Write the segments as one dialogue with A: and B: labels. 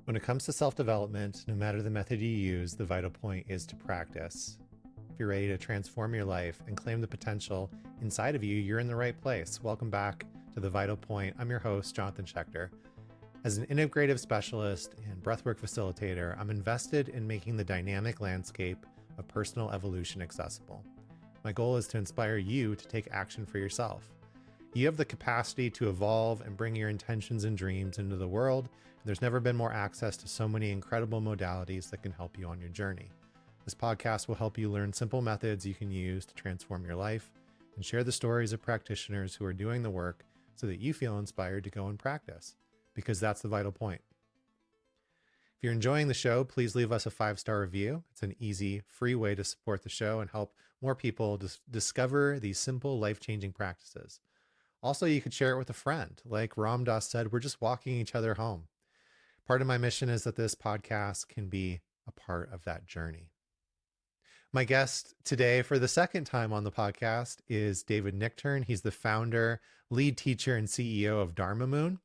A: When it comes to self-development, no matter the method you use, the vital point is to practice. If you're ready to transform your life and claim the potential inside of you, you're in the right place. Welcome back to The Vital Point. I'm your host, Jonathan Schechter. As an integrative specialist and breathwork facilitator, I'm invested in making the dynamic landscape of personal evolution accessible. My goal is to inspire you to take action for yourself. You have the capacity to evolve and bring your intentions and dreams into the world, and there's never been more access to so many incredible modalities that can help you on your journey. This podcast will help you learn simple methods you can use to transform your life and share the stories of practitioners who are doing the work so that you feel inspired to go and practice, because that's the vital point. If you're enjoying the show, please leave us a 5-star review. It's an easy, free way to support the show and help more people discover these simple, life-changing practices. Also, you could share it with a friend. Like Ram Dass said, we're just walking each other home. Part of my mission is that this podcast can be a part of that journey. My guest today for the second time on the podcast is David Nichtern. He's the founder, lead teacher, and CEO of Dharma.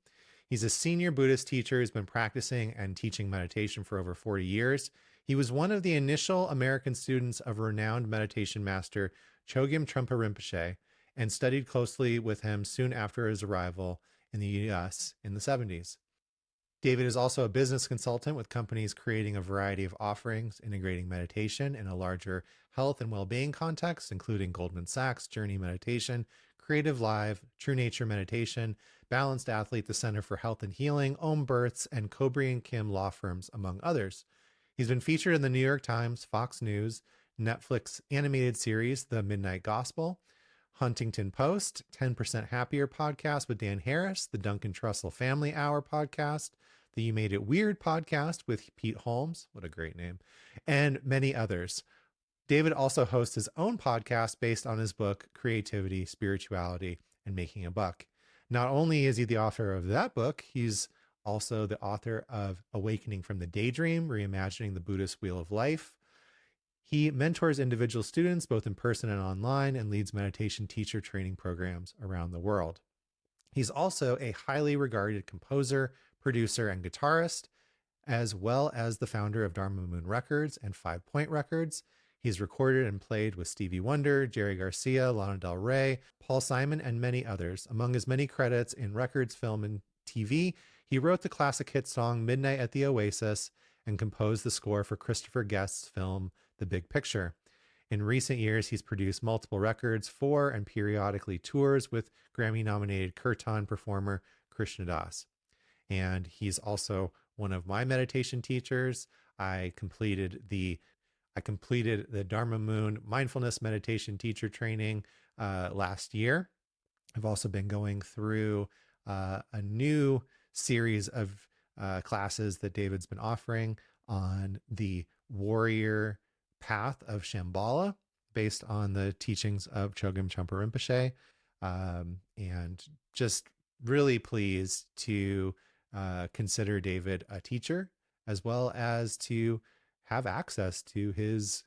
A: He's a senior Buddhist teacher who's been practicing and teaching meditation for over 40 years. He was one of the initial American students of renowned meditation master Chogyam Trungpa Rinpoche, and studied closely with him soon after his arrival in the US in the 70s. David is also a business consultant with companies creating a variety of offerings, integrating meditation in a larger health and well-being context, including Goldman Sachs, Journey Meditation, Creative Live, True Nature Meditation, Balanced Athlete, the Center for Health and Healing, Om Births, and Cobry and Kim law firms, among others. He's been featured in the New York Times, Fox News, Netflix animated series, The Midnight Gospel, Huntington Post, 10% Happier podcast with Dan Harris, the Duncan Trussell Family Hour podcast, the You Made It Weird podcast with Pete Holmes, what a great name, and many others. David also hosts his own podcast based on his book, Creativity, Spirituality, and Making a Buck. Not only is he the author of that book, he's also the author of Awakening from the Daydream, Reimagining the Buddhist Wheel of Life. He mentors individual students both in person and online and leads meditation teacher training programs around the world. He's also a highly regarded composer, producer, and guitarist, as well as the founder of Dharma Moon Records and 5 Point Records. He's recorded and played with Stevie Wonder, Jerry Garcia, Lana Del Rey, Paul Simon, and many others. Among his many credits in records, film, and TV, he wrote the classic hit song Midnight at the Oasis and composed the score for Christopher Guest's film The Big Picture. In recent years, he's produced multiple records for and periodically tours with Grammy-nominated kirtan performer Krishna Das. And he's also one of my meditation teachers. I completed the Dharma Moon Mindfulness meditation teacher training last year. I've also been going through a new series of classes that David's been offering on the warrior path of Shambhala based on the teachings of Chogyam Trungpa Rinpoche. And just really pleased to consider David a teacher, as well as to have access to his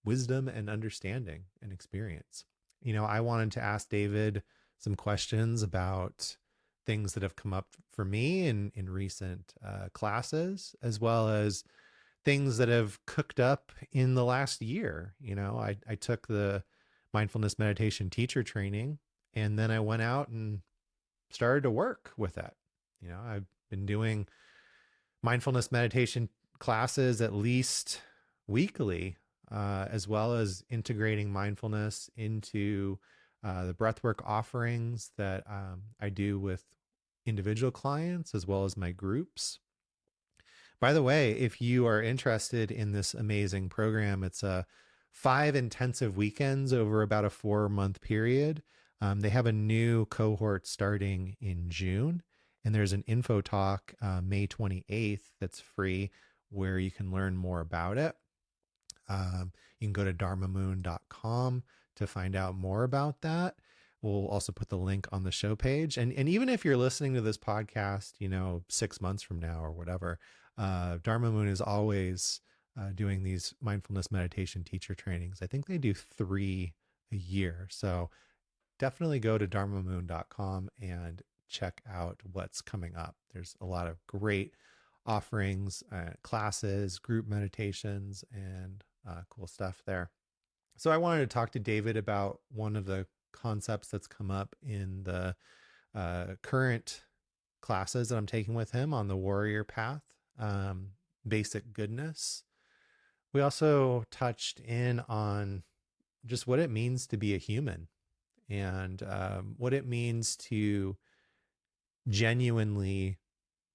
A: wisdom and understanding and experience. You know, I wanted to ask David some questions about things that have come up for me in recent classes, as well as things that have cooked up in the last year. You know, I took the mindfulness meditation teacher training, and then I went out and started to work with that. You know, I've been doing mindfulness meditation classes at least weekly, as well as integrating mindfulness into the breathwork offerings that I do with individual clients, as well as my groups. By the way, if you are interested in this amazing program, it's 5 intensive weekends over about a 4-month period. They have a new cohort starting in June, and there's an info talk May 28th that's free where you can learn more about it. You can go to dharmamoon.com to find out more about that. We'll also put the link on the show page. And even if you're listening to this podcast, 6 months from now or whatever, Dharma Moon is always doing these mindfulness meditation teacher trainings. I think they do 3 a year. So definitely go to dharmamoon.com and check out what's coming up. There's a lot of great offerings, classes, group meditations, and cool stuff there. So I wanted to talk to David about one of the concepts that's come up in the current classes that I'm taking with him on the warrior path, basic goodness. We also touched in on just what it means to be a human and what it means to genuinely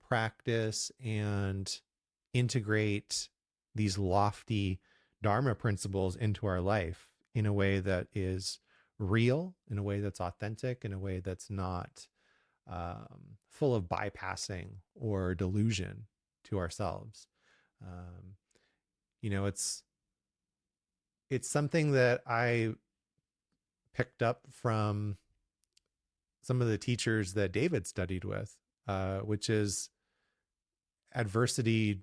A: practice and integrate these lofty Dharma principles into our life in a way that is real, in a way that's authentic, in a way that's not full of bypassing or delusion to ourselves. Um, it's something that I picked up from some of the teachers that David studied with, which is adversity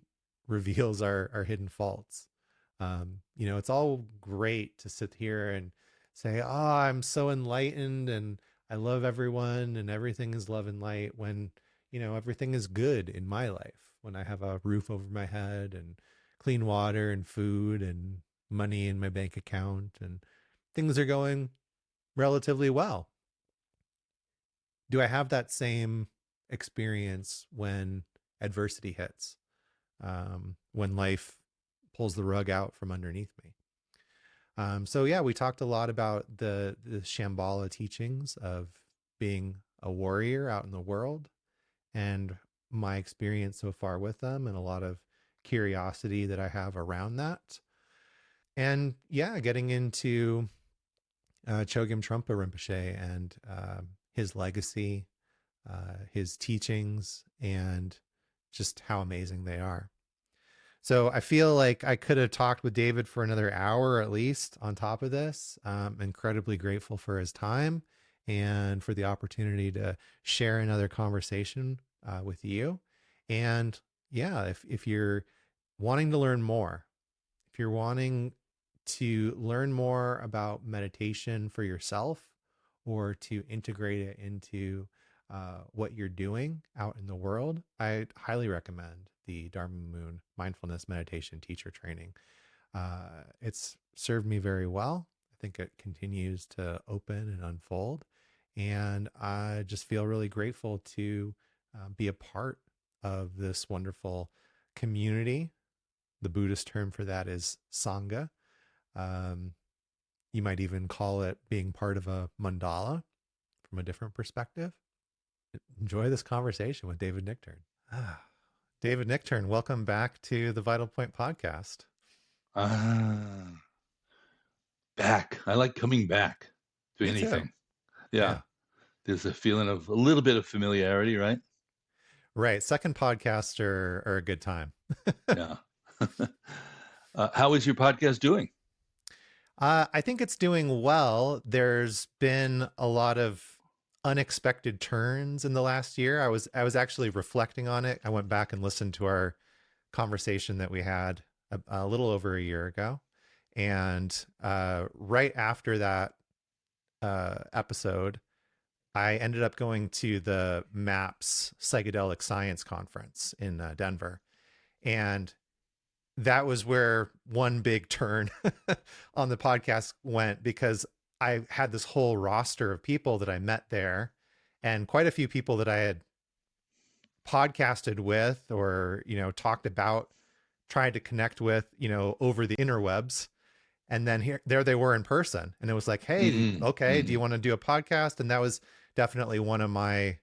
A: reveals our hidden faults. It's all great to sit here and say, "Oh, I'm so enlightened and I love everyone and everything is love and light," when, everything is good in my life, when I have a roof over my head and clean water and food and money in my bank account and things are going relatively well. Do I have that same experience when adversity hits, when life pulls the rug out from underneath me? So yeah, we talked a lot about the Shambhala teachings of being a warrior out in the world and my experience so far with them and a lot of curiosity that I have around that. And yeah, getting into Chogyam Trungpa Rinpoche and his legacy, his teachings, and just how amazing they are. So I feel like I could have talked with David for another hour at least on top of this. I'm incredibly grateful for his time and for the opportunity to share another conversation with you. And yeah, if you're wanting to learn more, if you're wanting to learn more about meditation for yourself or to integrate it into what you're doing out in the world, I highly recommend the Dharma Moon Mindfulness Meditation Teacher Training. It's served me very well. I think it continues to open and unfold. And I just feel really grateful to be a part of this wonderful community. The Buddhist term for that is Sangha. You might even call it being part of a mandala from a different perspective. Enjoy this conversation with David Nichtern. David Nichtern, welcome back to the Vital Point podcast.
B: Back. I like coming back to
A: Me
B: anything.
A: too.
B: Yeah. There's a feeling of a little bit of familiarity, right?
A: Right. Second podcasts are a good time.
B: Yeah. How is your podcast doing?
A: I think it's doing well. There's been a lot of unexpected turns in the last year. I was actually reflecting on it. I went back and listened to our conversation that we had a little over a year ago. And right after that episode, I ended up going to the MAPS Psychedelic Science Conference in Denver. And that was where one big turn on the podcast went, because I had this whole roster of people that I met there and quite a few people that I had podcasted with or, talked about, tried to connect with, over the interwebs. And then there they were in person. And it was like, hey, okay, do you want to do a podcast? And that was definitely one of my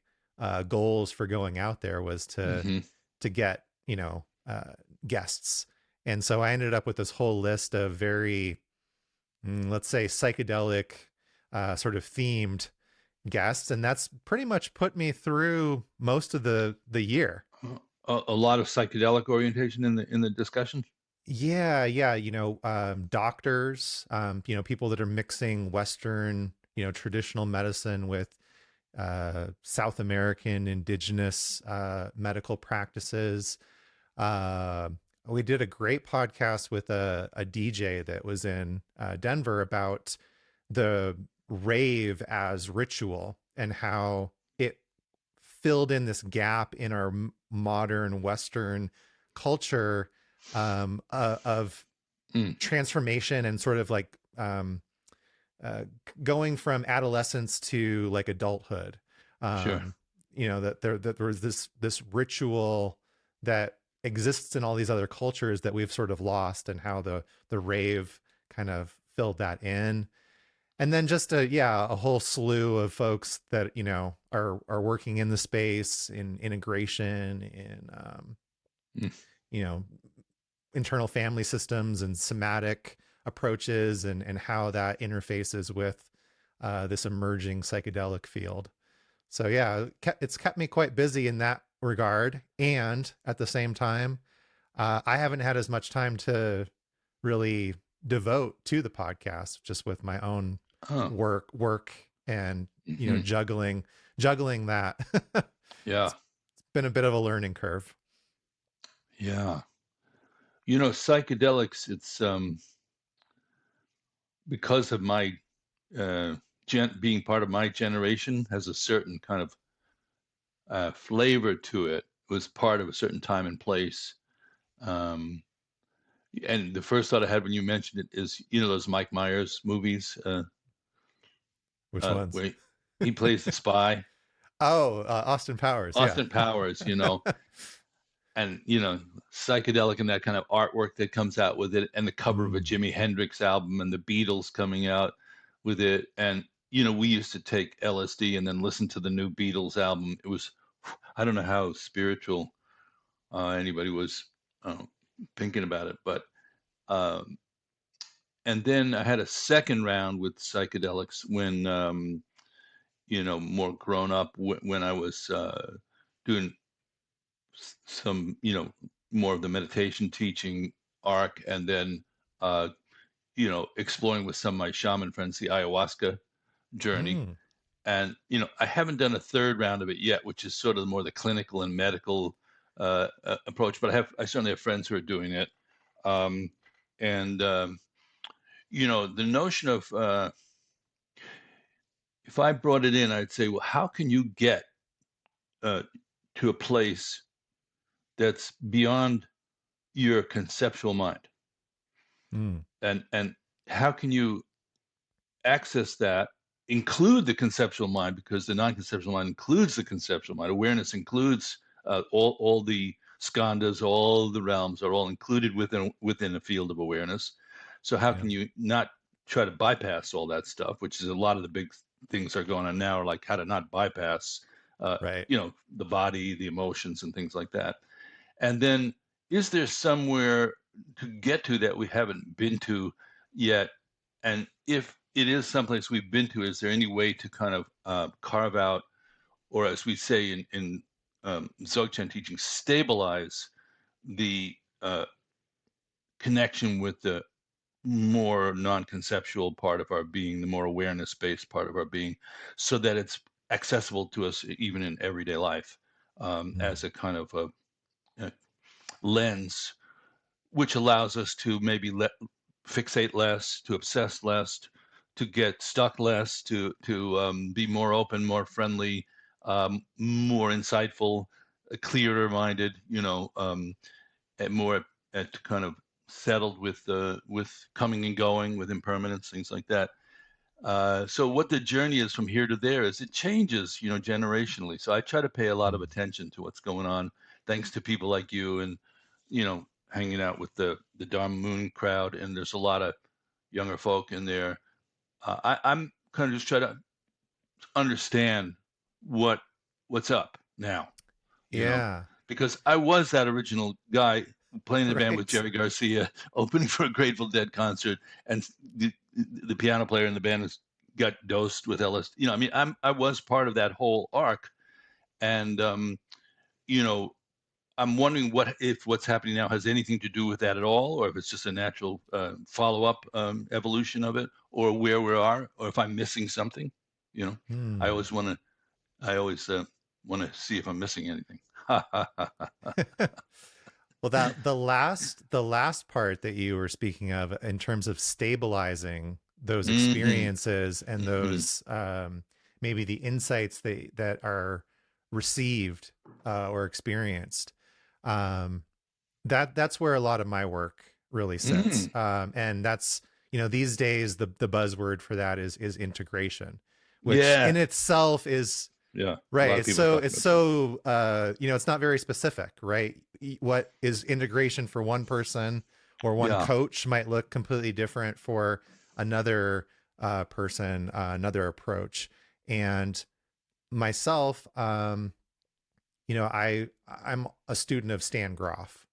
A: goals for going out there, was to get, guests. And so I ended up with this whole list of very, let's say, psychedelic sort of themed guests. And that's pretty much put me through most of the year.
B: A lot of psychedelic orientation in the discussion.
A: Yeah. Doctors, people that are mixing Western, traditional medicine with South American indigenous medical practices. We did a great podcast with a DJ that was in Denver about the rave as ritual and how it filled in this gap in our modern Western culture of
B: Mm,
A: transformation and sort of like uh, going from adolescence to like adulthood.
B: sure.
A: Um, that there was this ritual that exists in all these other cultures that we've sort of lost, and how the rave kind of filled that in. And then just a whole slew of folks that are working in the space, in integration, in
B: Mm,
A: you know internal family systems and somatic approaches, and how that interfaces with this emerging psychedelic field. So yeah, it's kept me quite busy in that regard. And at the same time, I haven't had as much time to really devote to the podcast, just with my own
B: oh,
A: work and
B: mhm,
A: juggling that.
B: yeah,
A: It's been a bit of a learning curve.
B: yeah. Psychedelics, it's because of my uh, being part of my generation, has a certain kind of flavor to it. It was part of a certain time and place. Um, and the first thought I had when you mentioned it is, those Mike Myers movies,
A: Which ones?
B: where he plays the spy,
A: Oh, Austin Powers. Yeah.
B: Austin Powers, and psychedelic and that kind of artwork that comes out with it, and the cover of a
A: Mm.
B: Jimi Hendrix album and the Beatles coming out with it. And we used to take LSD and then listen to the new Beatles album. It was, I don't know how spiritual anybody was uh, thinking about it, but um, and then I had a second round with psychedelics when more grown up, when I was doing some, more of the meditation teaching arc, and then, uh, exploring with some of my shaman friends the ayahuasca journey.
A: Mm.
B: And, I haven't done a third round of it yet, which is sort of more the clinical and medical approach, but I certainly have friends who are doing it. Um, and, the notion of, if I brought it in, I'd say, well, how can you get uh, to a place that's beyond your conceptual mind?
A: Mm.
B: And how can you access that, include the conceptual mind, because the non-conceptual mind includes the conceptual mind. Awareness includes all the skandhas, all the realms are all included within a field of awareness. So how
A: Yeah.
B: can you not try to bypass all that stuff, which is a lot of the big things are going on now, are like how to not bypass
A: Right.
B: the body, the emotions, and things like that. And then, is there somewhere to get to that we haven't been to yet? And if it is someplace we've been to, is there any way to kind of carve out, or as we say in Dzogchen teaching, stabilize the connection with the more non-conceptual part of our being, the more awareness-based part of our being, so that it's accessible to us even in everyday life,
A: Mm.
B: as a kind of a lens, which allows us to maybe fixate less, to obsess less, to get stuck less, to be more open, more friendly, more insightful, clearer minded, and more at kind of settled with coming and going, with impermanence, things like that. So what the journey is from here to there is it changes, generationally. So I try to pay a lot of
A: Mm.
B: attention to what's going on, thanks to people like you, and hanging out with the Dharma Moon crowd. And there's a lot of younger folk in there. I'm kind of just trying to understand what what's up now, you know,
A: Yeah.
B: because I was that original guy playing in the band with
A: Right.
B: Jerry Garcia, opening for a Grateful Dead concert, and the piano player in the band got dosed with LSD. I mean, I was part of that whole arc, and you know, I'm wondering if what's happening now has anything to do with that at all, or if it's just a natural follow-up evolution of it, or where we are, or if I'm missing something. You know, I
A: Hmm.
B: always want to. I always want to see if I'm missing anything.
A: Well, that the last part that you were speaking of in terms of stabilizing those
B: Hmm.
A: experiences and
B: Hmm.
A: those maybe the insights that are received or experienced. Um, that's where a lot of my work really sits.
B: Mm.
A: And that's, these days the buzzword for that is integration, which
B: Yeah.
A: in itself is
B: Yeah. A
A: right.
B: lot of
A: It's
B: people are
A: so
B: talking
A: it's
B: about that.
A: so it's not very specific, right? What is integration for one person or one
B: Yeah.
A: coach might look completely different for another person, another approach. And myself, I'm a student of Stan Groff,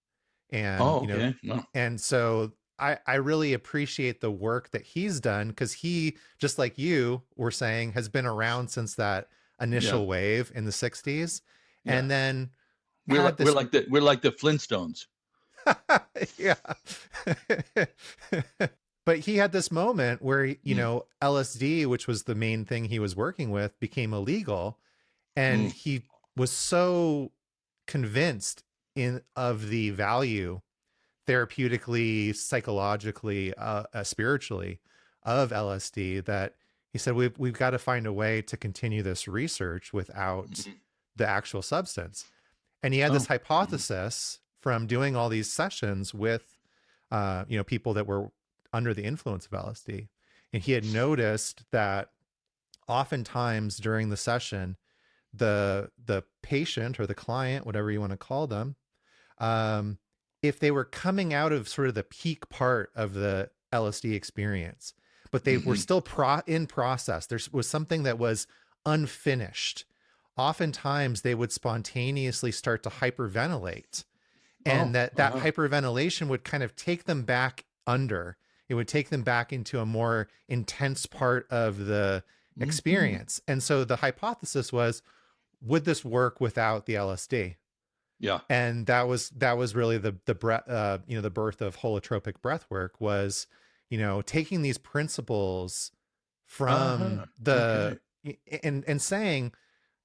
A: and
B: Oh, okay. No.
A: and so I really appreciate the work that he's done, because he, just like you were saying, has been around since that
B: Yeah.
A: initial wave in the 60s,
B: Yeah.
A: and then
B: We're like
A: had
B: we're
A: this
B: like the we're like the Flintstones.
A: yeah. But he had this moment where
B: Mm.
A: LSD, which was the main thing he was working with, became illegal, and
B: Mm.
A: he was so convinced in of the value therapeutically, psychologically, spiritually of LSD, that he said we've got to find a way to continue this research without
B: Mhm.
A: the actual substance. And he had this
B: Oh. Mhm.
A: hypothesis from doing all these sessions with people that were under the influence of LSD, and he had noticed that oftentimes during the session, the patient or the client, whatever you want to call them, um, if they were coming out of sort of the peak part of the LSD experience, but they were
B: Mhm.
A: still in process, there was something that was unfinished. Oftentimes, they would spontaneously start to hyperventilate, and
B: Oh.
A: that
B: Uh-huh.
A: hyperventilation would kind of take them back under. It would take them back into a more intense part of the
B: Mhm.
A: experience. And so the hypothesis was, would this work without the LSD?
B: Yeah.
A: And that was really the breath, the birth of holotropic breath work, was taking these principles from
B: Uh-huh. Okay.
A: and saying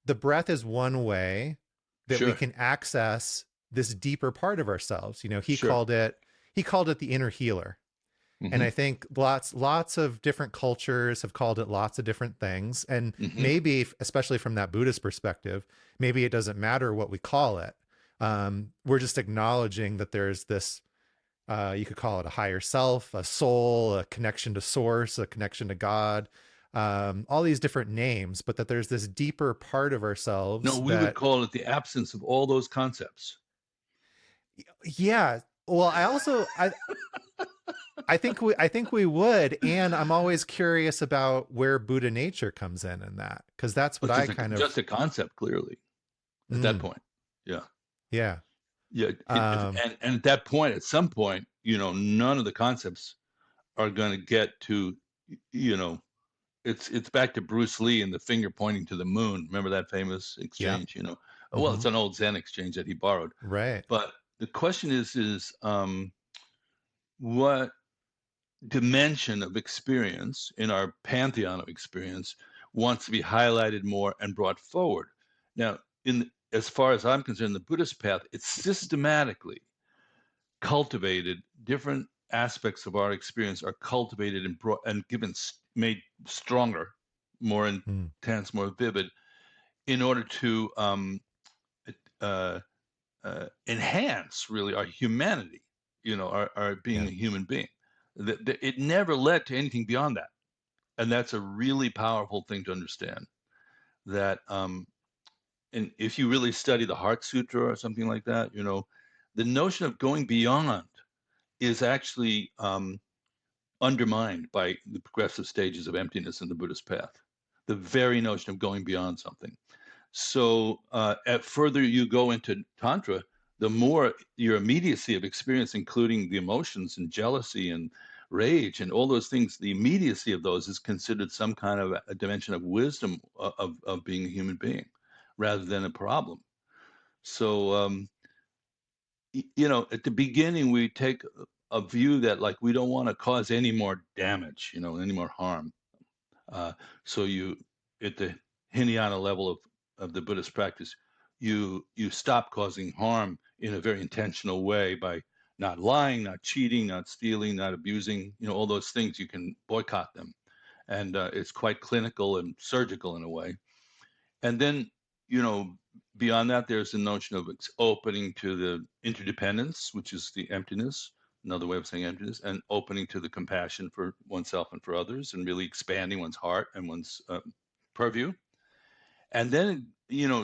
A: the breath is one way that we
B: Sure.
A: can access this deeper part of ourselves. He
B: Sure.
A: called it the inner healer. And
B: Mhm.
A: I think lots of different cultures have called it lots of different things. And
B: Mhm.
A: maybe, especially from that Buddhist perspective, maybe it doesn't matter what we call it. We're just acknowledging that there's this, you could call it a higher self, a soul, a connection to source, a connection to God, all these different names, but that there's this deeper part of
B: No,
A: ourselves
B: we would
A: that,
B: call it the absence of all those concepts.
A: yeah. Well, I think we would, and I'm always curious about where Buddha nature comes in that, because that's what
B: It's
A: I
B: just
A: kind of.
B: just a concept, clearly, at that
A: Mm,
B: point. Yeah.
A: yeah.
B: Yeah.
A: Um,
B: And at that point, at some point, none of the concepts are going to get to, you know, it's back to Bruce Lee and the finger pointing to the moon. Remember that famous
A: yeah.
B: exchange? Well,
A: Hmm.
B: it's an old Zen exchange that he borrowed.
A: Right.
B: But the question is what dimension of experience in our pantheon of experience wants to be highlighted more and brought forward? Now, as far as I'm concerned, the Buddhist path, it's systematically cultivated. Different aspects of our experience are cultivated and brought and made stronger, more
A: Mm,
B: intense, more vivid, in order to uh, enhance really our humanity, our being
A: yeah.
B: a human being. It never led to anything beyond that, and that's a really powerful thing to understand. That and if you really study the Heart Sutra or something like that, the notion of going beyond is actually undermined by the progressive stages of emptiness in the Buddhist path. The very notion of going beyond something. So, at further you go into Tantra, the more your immediacy of experience, including the emotions and jealousy and rage and all those things, the immediacy of those is considered some kind of a dimension of wisdom of being a human being rather than a problem. So, at the beginning, we take a view that like we don't want to cause any more damage, any more harm. Uh, so at the Hinayana level of the Buddhist practice, you stop causing harm in a very intentional way by not lying, not cheating, not stealing, not abusing. All those things, you can boycott them, and it's quite clinical and surgical in a way. And then, you know, beyond that, there's the notion of opening to the interdependence, which is the emptiness, another way of saying emptiness, and opening to the compassion for oneself and for others, and really expanding one's heart and one's purview. And then,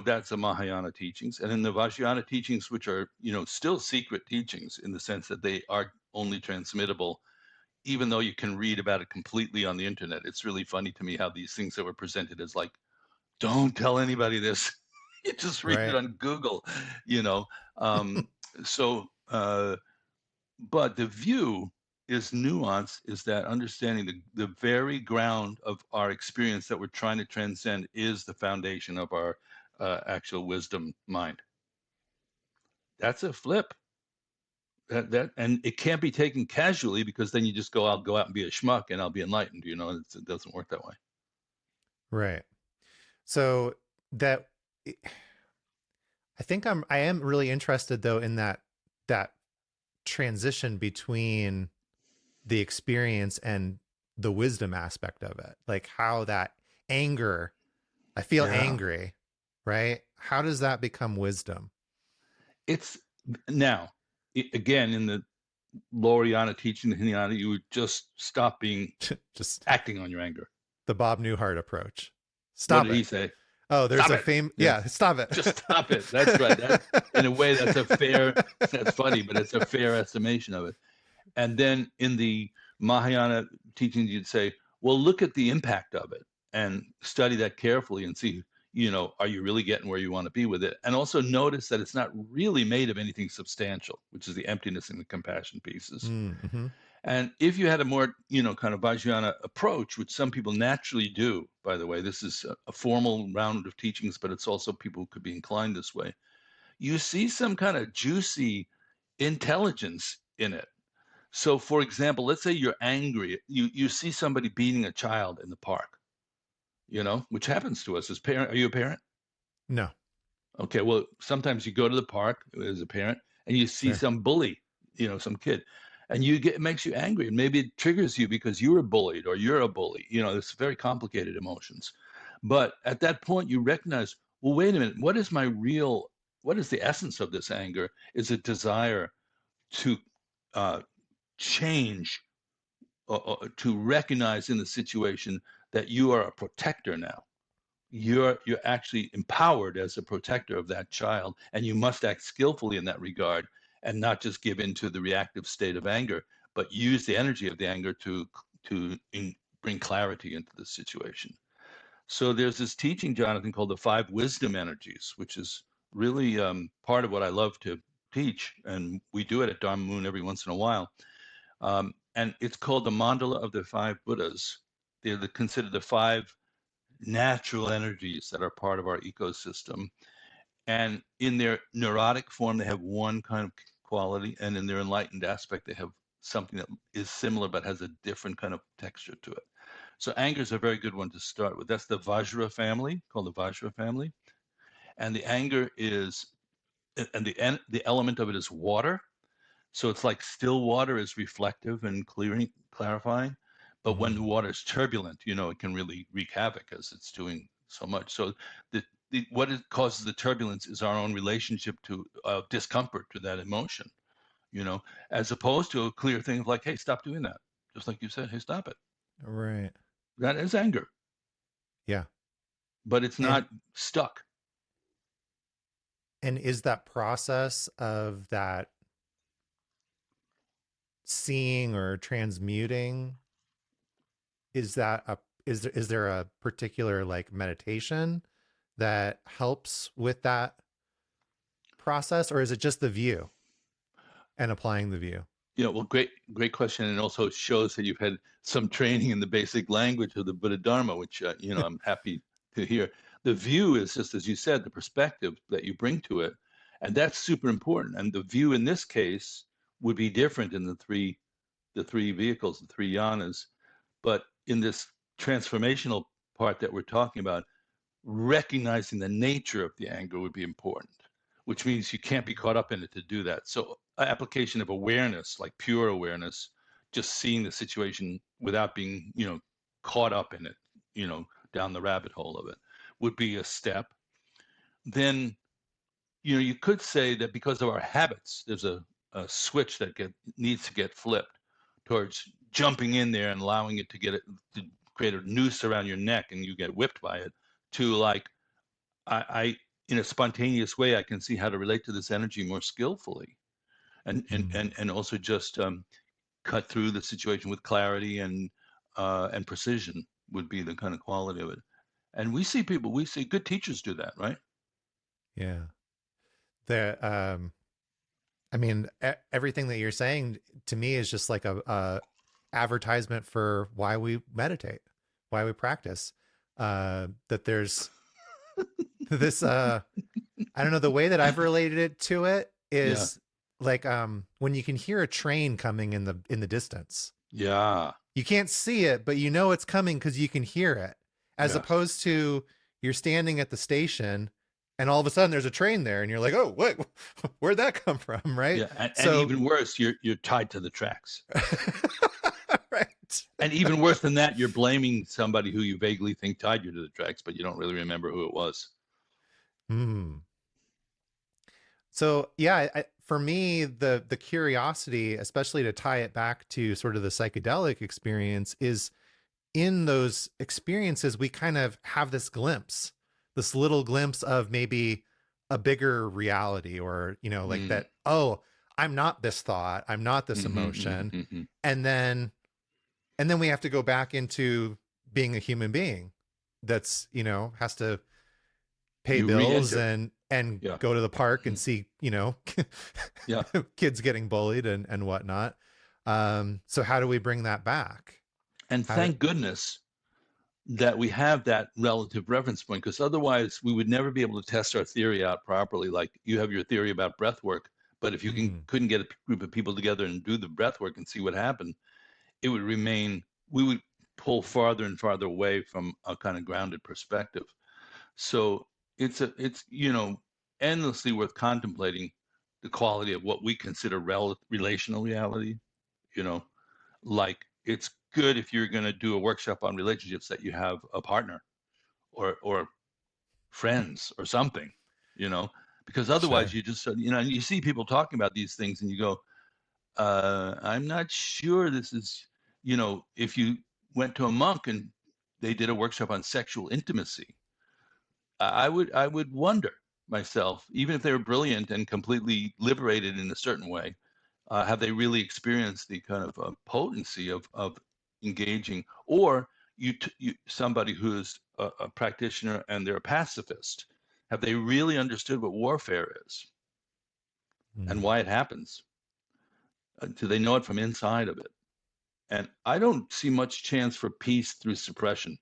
B: that's the Mahayana teachings. And then the Vajrayana teachings, which are, still secret teachings in the sense that they are only transmittable, even though you can read about it completely on the internet. It's really funny to me how these things that were presented as like, don't tell anybody this. You just read it
A: Right.
B: on Google, you know. Um, so, but the view is nuance, is that understanding the very ground of our experience that we're trying to transcend is the foundation of our actual wisdom mind. That's a flip. And it can't be taken casually, because then you just I'll go out and be a schmuck and I'll be enlightened. It doesn't work that way.
A: Right. So that I am really interested though in that transition between the experience and the wisdom aspect of it. Like how that anger, I feel
B: Yeah.
A: angry, right? How does that become wisdom?
B: It's now, again, in the Loriana teaching, the Hinayana, you would just stop being
A: Just
B: acting on your anger.
A: the Bob Newhart approach.
B: What
A: Stop
B: did he
A: it.
B: say?
A: Oh, there's
B: Stop
A: a
B: it.
A: fame.
B: Yeah.
A: Yeah, stop it.
B: Just stop it. That's right. That, in a way, that's funny, but it's a fair estimation of it. And then in the Mahayana teachings, you'd say, well, look at the impact of it and study that carefully and see, are you really getting where you want to be with it? And also notice that it's not really made of anything substantial, which is the emptiness and the compassion pieces.
A: Mm-hmm.
B: And if you had a more, kind of Vajrayana approach, which some people naturally do, by the way, this is a formal round of teachings, but it's also people could be inclined this way. You see some kind of juicy intelligence in it. So, for example, let's say you're angry. You see somebody beating a child in the park, which happens to us as parent. Are you a parent?
A: No.
B: Okay, well, sometimes you go to the park as a parent and you see
A: Sure.
B: some bully, some kid, and it makes you angry, and maybe it triggers you because you were bullied or you're a bully. It's very complicated emotions. But at that point, you recognize, well, wait a minute, what is the essence of this anger? Is a desire to change, to recognize in the situation that you are a protector now. You're actually empowered as a protector of that child, and you must act skillfully in that regard, and not just give in to the reactive state of anger, but use the energy of the anger to bring clarity into the situation. So there's this teaching, Jonathan, called the five wisdom energies, which is really part of what I love to teach, and we do it at Dharma Moon every once in a while. And it's called the mandala of the five Buddhas. They're considered the five natural energies that are part of our ecosystem. And in their neurotic form, they have one kind of quality, and in their enlightened aspect, they have something that is similar but has a different kind of texture to it. So anger is a very good one to start with. That's the Vajra family, called the Vajra family. And the anger is, and the element of it is water. So it's like still water is reflective and clarifying. But when the
A: Mm-hmm.
B: water is turbulent, it can really wreak havoc as it's doing so much. So what causes the turbulence is our own relationship to discomfort to that emotion, as opposed to a clear thing of like, hey, stop doing that. Just like you said, hey, stop it.
A: Right.
B: That is anger,
A: Yeah.
B: but it's
A: And
B: not stuck.
A: and is that process of that seeing or transmuting, is there a particular like meditation that helps with that process, or is it just the view and applying the view?
B: Well, great question, and also shows that you've had some training in the basic language of the Buddha Dharma, which I'm happy to hear. The view is just as you said, the perspective that you bring to it, and that's super important. And the view in this case would be different in the three vehicles, the three yanas, but in this transformational part that we're talking about, recognizing the nature of the anger would be important, which means you can't be caught up in it to do that. So application of awareness, like pure awareness, just seeing the situation without being, caught up in it, down the rabbit hole of it, would be a step. Then you could say that because of our habits, there's a switch that needs to get flipped towards jumping in there and allowing it to create a noose around your neck and you get whipped by it, to like, I in a spontaneous way, I can see how to relate to this energy more skillfully,
A: Mm.
B: and also just cut through the situation with clarity and precision would be the kind of quality of it. And we see good teachers do that, right?
A: Yeah. The I mean, everything that you're saying to me is just like a advertisement for why we meditate, why we practice. That there's this I don't know, the way that I've related it to it
B: Yeah,
A: is like when you can hear a train coming in the distance.
B: yeah,
A: You can't see it, but you know it's coming because you can hear it. As
B: yes,
A: opposed to you're standing at the station and all of a sudden there's a train there and you're like, oh, what? Where'd that come from? Right.
B: yeah, and
A: So,
B: even worse, you're tied to the tracks.
A: right.
B: And even worse than that, you're blaming somebody who you vaguely think tied you to the tracks, but you don't really remember who it was.
A: Hmm. So yeah, for me, the curiosity, especially to tie it back to sort of the psychedelic experience, is in those experiences we kind of have this glimpse, this little glimpse of maybe a bigger reality, or like
B: Mm.
A: that. Oh, I'm not this thought. I'm not this emotion,
B: Mm-hmm.
A: and then we have to go back into being a human being that's has to pay
B: You
A: bills
B: re-enter.
A: and
B: Yeah,
A: go to the park and see
B: yeah.
A: kids getting bullied and whatnot. So how do we bring that back?
B: And
A: How do
B: thank goodness that we have that relative reference point, because otherwise we would never be able to test our theory out properly. Like you have your theory about breath work, but if you
A: mm,
B: couldn't get a group of people together and do the breath work and see what happened, it would remain, we would pull farther and farther away from a kind of grounded perspective. So it's endlessly worth contemplating the quality of what we consider relational reality. You know, like it's good if you're going to do a workshop on relationships that you have a partner or friends or something, you know, because otherwise
A: sure.
B: you just you see people talking about these things and you go, I'm not sure this is, if you went to a monk and they did a workshop on sexual intimacy, I would wonder myself, even if they were brilliant and completely liberated in a certain way, have they really experienced the kind of potency of engaging, or somebody who's a practitioner and they're a pacifist, have they really understood what warfare is and
A: Mm,
B: why it happens? Do they know it from inside of it? And I don't see much chance for peace through suppression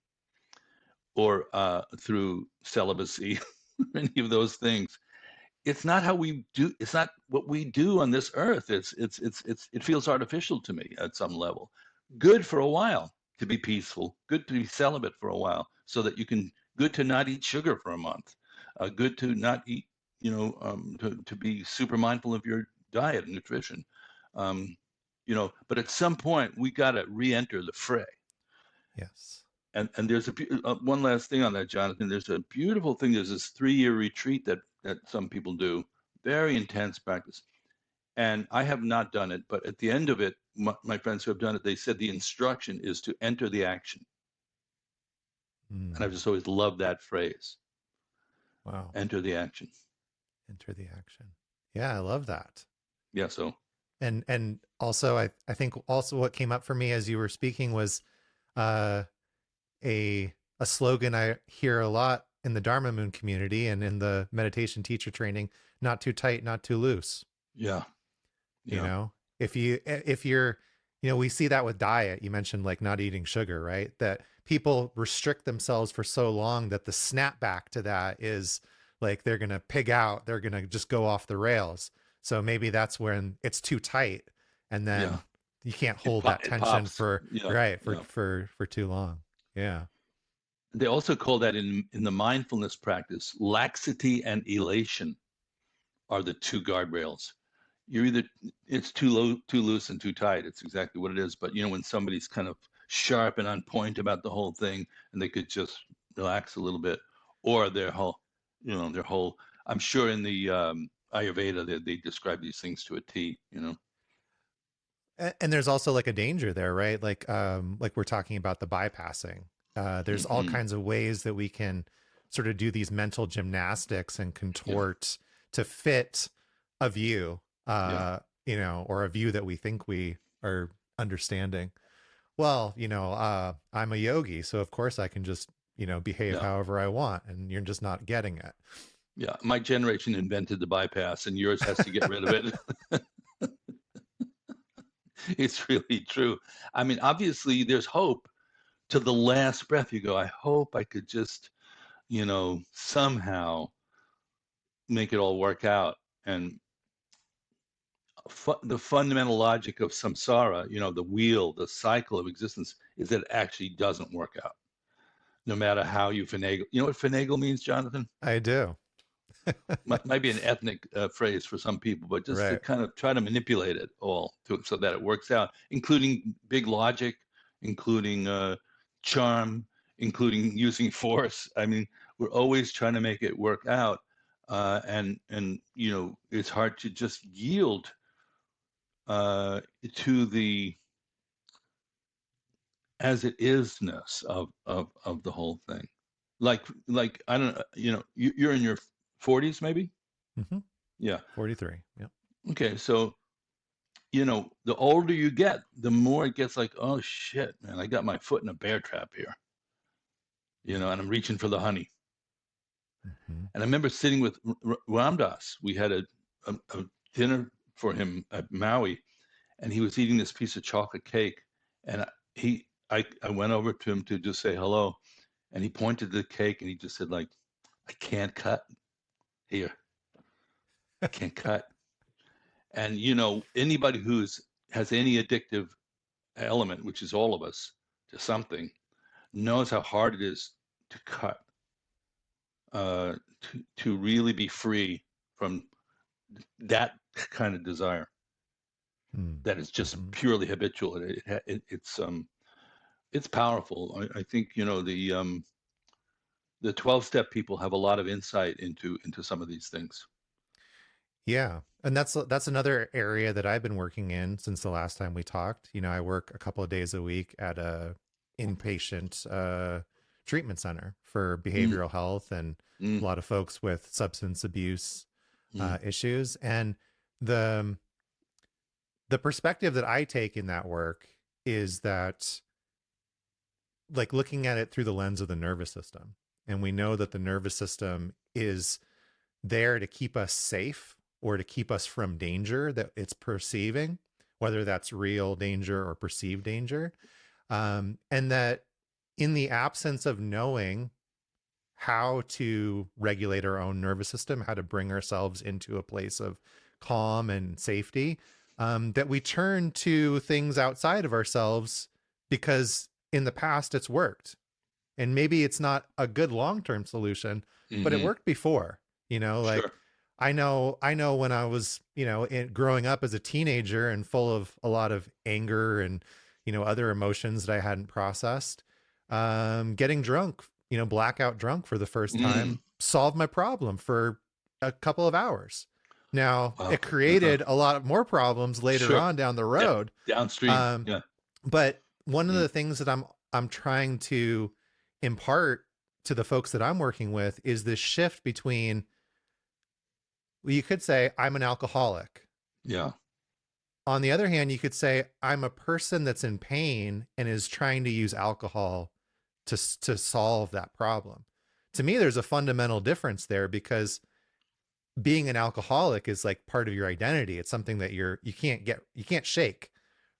B: or through celibacy, any of those things. It's not how we do. It's not what we do on this earth. It feels artificial to me at some level. Good for a while to be peaceful. Good to be celibate for a while, so that you can. Good to not eat sugar for a month. Good to not eat. To be super mindful of your diet and nutrition. Um, but at some point we got to re-enter the fray.
A: yes.
B: And there's one last thing on that, Jonathan. There's a beautiful thing. There's this 3-year retreat that some people do, very intense practice. And I have not done it, but at the end of it, my friends who have done it, they said the instruction is to enter the action. And I've
A: Mm,
B: just always loved that phrase,
A: wow.
B: enter the action.
A: Enter the action. Yeah, I love that.
B: Yeah, so
A: And also I think also what came up for me as you were speaking was uh a slogan I hear a lot in the Dharma Moon community and in the meditation teacher training: not too tight, not too loose.
B: yeah,
A: You
B: yeah,
A: know, if you're we see that with diet. You mentioned like not eating sugar, right? That people restrict themselves for so long that the snapback to that is like they're gonna pig out, they're gonna just go off the rails. So maybe that's when it's too tight, and
B: yeah.
A: then you can't hold that
B: It
A: tension
B: pops.
A: for
B: Yeah,
A: right
B: yeah.
A: for too long. Yeah.
B: They also call that in the mindfulness practice, laxity and elation are the two guardrails. You're either it's too low, too loose, and too tight. It's exactly what it is. But when somebody's kind of sharp and on point about the whole thing, and they could just relax a little bit, or their whole. I'm sure in the Ayurveda they describe these things to a T,
A: And there's also like a danger there, right? Like we're talking about the bypassing. There's all
B: Hmm.
A: kinds of ways that we can sort of do these mental gymnastics and
B: Yeah,
A: contort to fit a view,
B: yeah,
A: or a view that we think we are understanding. Well, I'm a yogi, so of course I can just, behave
B: yeah,
A: however I want, and you're just not getting
B: yeah. My generation invented the bypass, and yours has to get rid of it. It's really true. I mean, obviously, there's hope to the last breath. You go, I hope I could just, somehow make it all work out. And the fundamental logic of samsara, the wheel, the cycle of existence, is that it actually doesn't work out, no matter how you finagle. You know what finagle means, Jonathan?
A: I do.
B: Might be an ethnic phrase for some people, but just to
A: Right.
B: kind of try to manipulate it all so that it works out, including big logic, including charm, including using force. I mean, we're always trying to make it work out, and it's hard to just yield to the as it isness of the whole thing. Like I don't know, you're in your 40s maybe.
A: Hmm.
B: Yeah.
A: 43. Yep.
B: Okay, so the older you get, the more it gets like, oh shit, man, I got my foot in a bear trap here, and I'm reaching for the honey.
A: Hmm.
B: And I remember sitting with Ramdas. We had a dinner for him at Maui, and he was eating this piece of chocolate cake, and I went over to him to just say hello, and he pointed to the cake and he just said like, I can't cut here, I can't cut. And anybody who's has any addictive element, which is all of us, to something, knows how hard it is to cut, to really be free from that kind of desire that is just
A: Mm-hmm.
B: purely habitual. It's powerful. I think the 12-step people have a lot of insight into some of these things.
A: Yeah. And that's another area that I've been working in since the last time we talked. I work a couple of days a week at a inpatient treatment center for
B: Mm,
A: behavioral health and
B: mm,
A: a lot of folks with substance abuse
B: mm,
A: issues. And the the perspective that I take in that work is that, like, looking at it through the lens of the nervous system. And we know that the nervous system is there to keep us safe or to keep us from danger that it's perceiving, whether that's real danger or perceived danger. And that in the absence of knowing how to regulate our own nervous system, how to bring ourselves into a place of calm and safety, that we turn to things outside of ourselves because in the past it's worked. And maybe it's not a good long-term solution, but it
B: hmm.
A: worked before, like
B: Sure.
A: I know when I was, growing up as a teenager and full of a lot of anger and, other emotions that I hadn't processed, getting drunk, blackout drunk for the first
B: Mm.
A: time solved my problem for a couple of hours. Now
B: Wow.
A: it created a lot of more problems later
B: Sure.
A: on down the
B: Yeah.
A: road.
B: Downstream.
A: Um,
B: Yeah.
A: but one of
B: Mm.
A: the things that I'm trying to impart to the folks that I'm working with is this shift between, well, you could say I'm an alcoholic.
B: Yeah.
A: On the other hand, you could say I'm a person that's in pain and is trying to use alcohol to solve that problem. To me, there's a fundamental difference there because being an alcoholic is like part of your identity. It's something that you can't shake,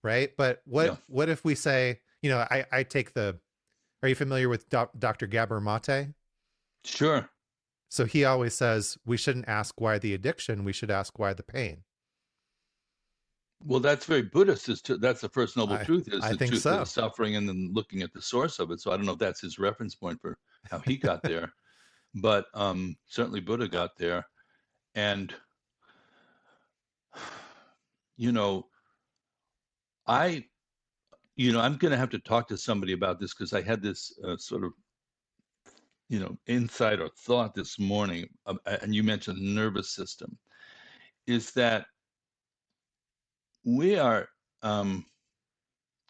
A: right? But
B: Yeah.
A: what if we say, I take the are you familiar with Dr. Gabor Mate?
B: Sure.
A: So he always says we shouldn't ask why the addiction, we should ask why the pain.
B: Well, that's very Buddhist. That's the first noble
A: I
B: truth, is
A: I
B: the
A: think
B: truth of the
A: so.
B: suffering, and then looking at the source of it. So I don't know if that's his reference point for how he got there, but certainly Buddha got there. And you know, I, I'm going to have to talk to somebody about this because I had this sort of insight or thought this morning, and you mentioned the nervous system, is that we are, um,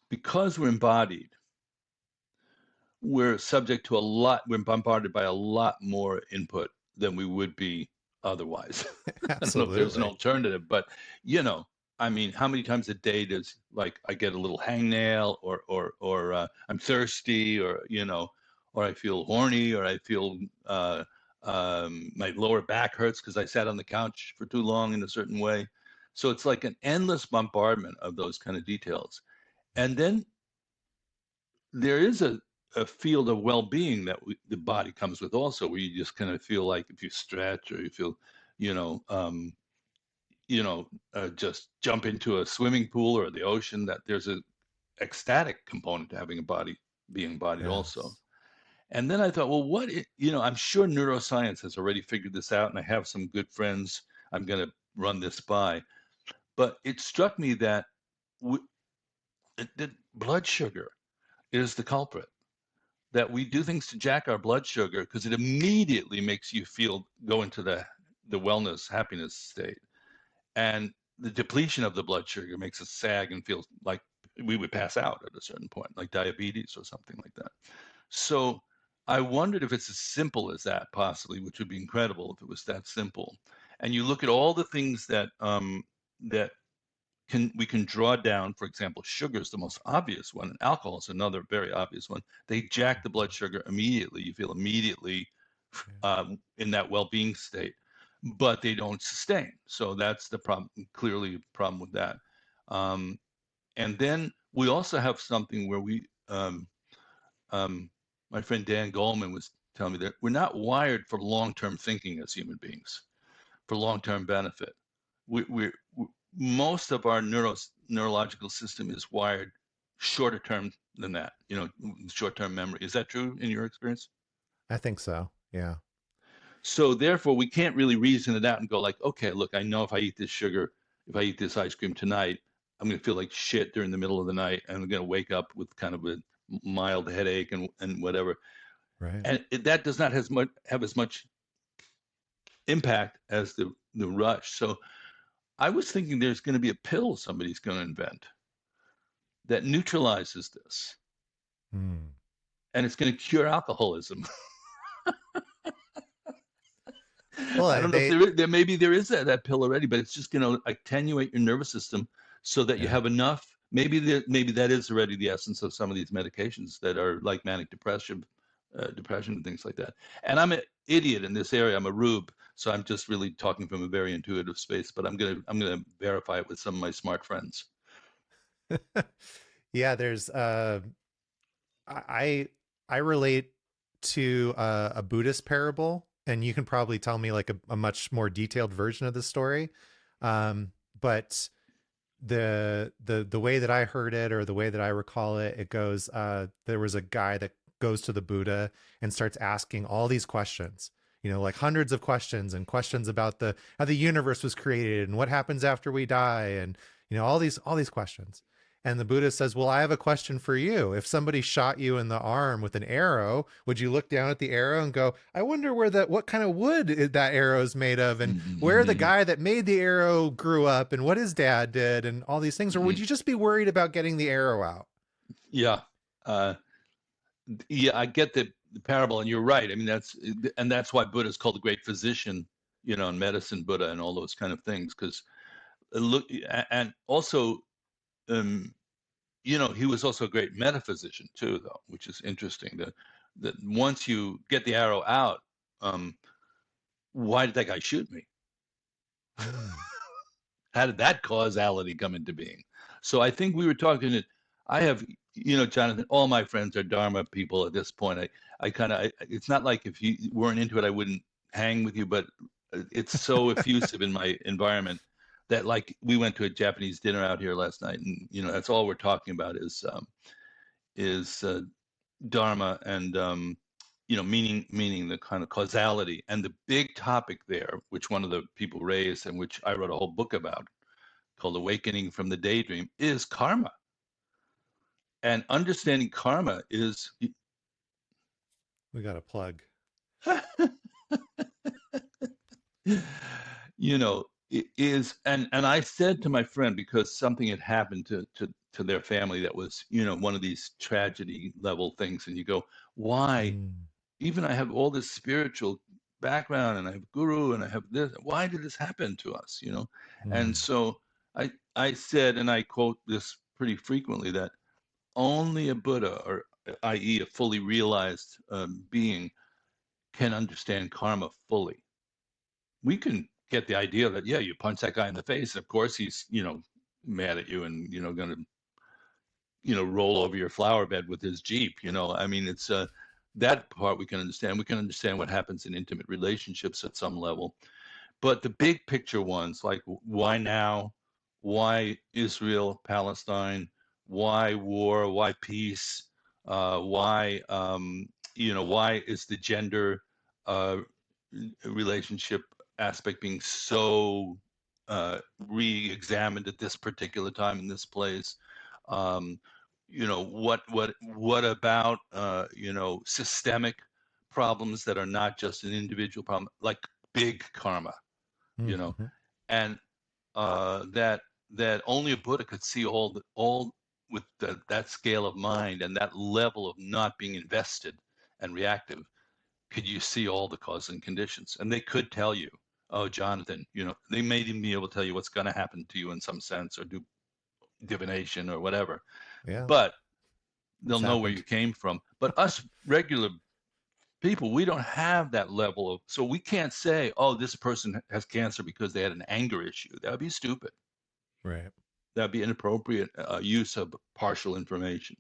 B: because we're embodied, we're bombarded by a lot more input than we would be otherwise. I don't know if there's an
A: Absolutely.
B: alternative, but you know, I mean, how many times a day does like I get a little hangnail, or I'm thirsty, or I feel horny, or I feel my lower back hurts because I sat on the couch for too long in a certain way. So it's like an endless bombardment of those kind of details. And then there is a field of well-being that the body comes with also, where you just kind of feel like if you stretch or you feel, you know, um, just jump into a swimming pool or the ocean, that there's a ecstatic component to having a body being embodied also.
A: Yes.
B: And then I thought, well, I'm sure neuroscience has already figured this out, and I have some good friends I'm going to run this by. But it struck me that the blood sugar is the culprit, that we do things to jack our blood sugar because it immediately makes you go into the wellness, happiness state. And the depletion of the blood sugar makes us sag and feel like we would pass out at a certain point, like diabetes or something like that. So I wondered if it's as simple as that, possibly, which would be incredible if it was that simple. And you look at all the things that we can draw down. For example, sugar is the most obvious one, and alcohol is another very obvious one. They jack the blood sugar immediately. You feel immediately
A: Yeah.
B: in that well-being state, but they don't sustain. So that's the problem. Clearly, a problem with that. Um, and then we also have something where um, my friend Dan Goleman was telling me that we're not wired for long-term thinking as human beings, for long-term benefit. We most of our neurological system is wired shorter term than that. Short-term memory. Is that true in your experience?
A: I think so. Yeah.
B: So therefore, we can't really reason it out and go like, okay, look, I know if I eat this sugar, if I eat this ice cream tonight, I'm going to feel like shit during the middle of the night, and I'm going to wake up with kind of a mild headache and whatever.
A: Right.
B: And that does not have as much impact as the rush. So I was thinking there's going to be a pill somebody's going to invent that neutralizes this,
A: Hmm.
B: and it's going to cure alcoholism.
A: Well,
B: I don't know if
A: they,
B: there is that pill already, but it's just going to attenuate your nervous system so that you
A: yeah.
B: have enough. Maybe that is already the essence of some of these medications that are like manic depression and things like that. And I'm an idiot in this area. I'm a rube, so I'm just really talking from a very intuitive space. But I'm gonna verify it with some of my smart friends.
A: Yeah, there's I I relate to a Buddhist parable, and you can probably tell me like a much more detailed version of the story. But the way that I heard it, or the way that I recall it, it goes, there was a guy that goes to the Buddha and starts asking all these questions, like hundreds of questions, and questions about the how the universe was created and what happens after we die, and all these questions. And the Buddha says, well, I have a question for you. If somebody shot you in the arm with an arrow, would you look down at the arrow and go, I wonder what kind of wood that arrow is made of, and where the
B: Mm-hmm.
A: guy that made the arrow grew up, and what his dad did, and all these things? Or would
B: Mm-hmm.
A: you just be worried about getting the arrow out?
B: Yeah, uh, yeah, I get the parable, and you're right. I mean, that's why Buddha is called the great physician, and medicine Buddha and all those kind of things. Because look, and also, um, he was also a great metaphysician too, though, which is interesting. That once you get the arrow out, um, why did that guy shoot me?
A: Mm.
B: How did that causality come into being? So I think we were talking that I have, Jonathan, all my friends are Dharma people at this point. I kind of, it's not like if you weren't into it, I wouldn't hang with you, but it's so effusive in my environment that like we went to a Japanese dinner out here last night, and that's all we're talking about is Dharma, and meaning the kind of causality, and the big topic there, which one of the people raised and which I wrote a whole book about, called Awakening from the Daydream, is karma. And understanding karma is
A: We got a plug.
B: You know, it is, and I said to my friend, because something had happened to their family that was, one of these tragedy level things, and you go, why?
A: Mm,
B: Even I have all this spiritual background, and I have guru, and I have this. Why did this happen to us? And
A: mm,
B: so I said, and I quote this pretty frequently, that only a Buddha, or i.e., a fully realized being, can understand karma fully. We can get the idea that, yeah, you punch that guy in the face, of course he's, mad at you and, going to, roll over your flower bed with his Jeep. I mean, it's that part we can understand. We can understand what happens in intimate relationships at some level. But the big picture ones, like why now? Why Israel, Palestine? Why war? Why peace? Why is the gender uh, relationship aspect being so re-examined at this particular time in this place? Um, what about systemic problems that are not just an individual problem, like big karma, you know,
A: mhm.
B: and that only a Buddha could see all with that scale of mind and that level of not being invested and reactive. Could you see all the causes and conditions? And they could tell you, oh, Jonathan, they may even be able to tell you what's going to happen to you in some sense, or do divination or whatever.
A: Yeah,
B: But they'll
A: it's
B: know where
A: happened.
B: you came from. But us regular people, we don't have that level of, so we can't say, oh, this person has cancer because they had an anger issue. That would be stupid.
A: Right.
B: That would be inappropriate use of partial information.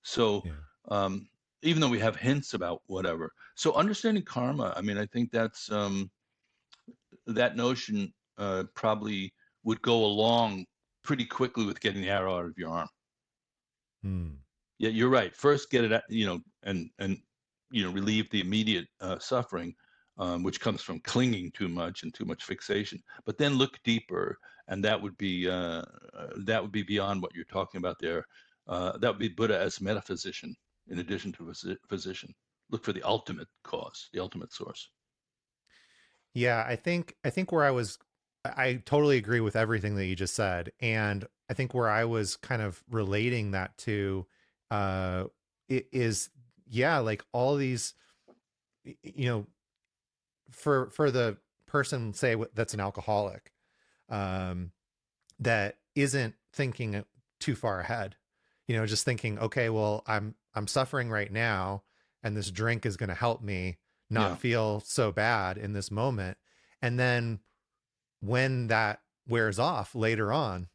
B: So
A: Yeah.
B: um, even though we have hints about whatever, so understanding karma, I mean, I think that notion probably would go along pretty quickly with getting the arrow out of your arm.
A: Mm.
B: Yeah, you're right. First, get it, and relieve the immediate suffering, which comes from clinging too much and too much fixation. But then look deeper, and that would be beyond what you're talking about there. That would be Buddha as metaphysician, in addition to physician. Look for the ultimate cause, the ultimate source.
A: Yeah, I think where I totally agree with everything that you just said. And I think where I was kind of relating that to uh it is, yeah, like all these, you know, for the person, say, that's an alcoholic, um that isn't thinking too far ahead, just thinking, okay, well, I'm suffering right now, and this drink is going to help me not
B: Yeah.
A: feel so bad in this moment. And then when that wears off later on,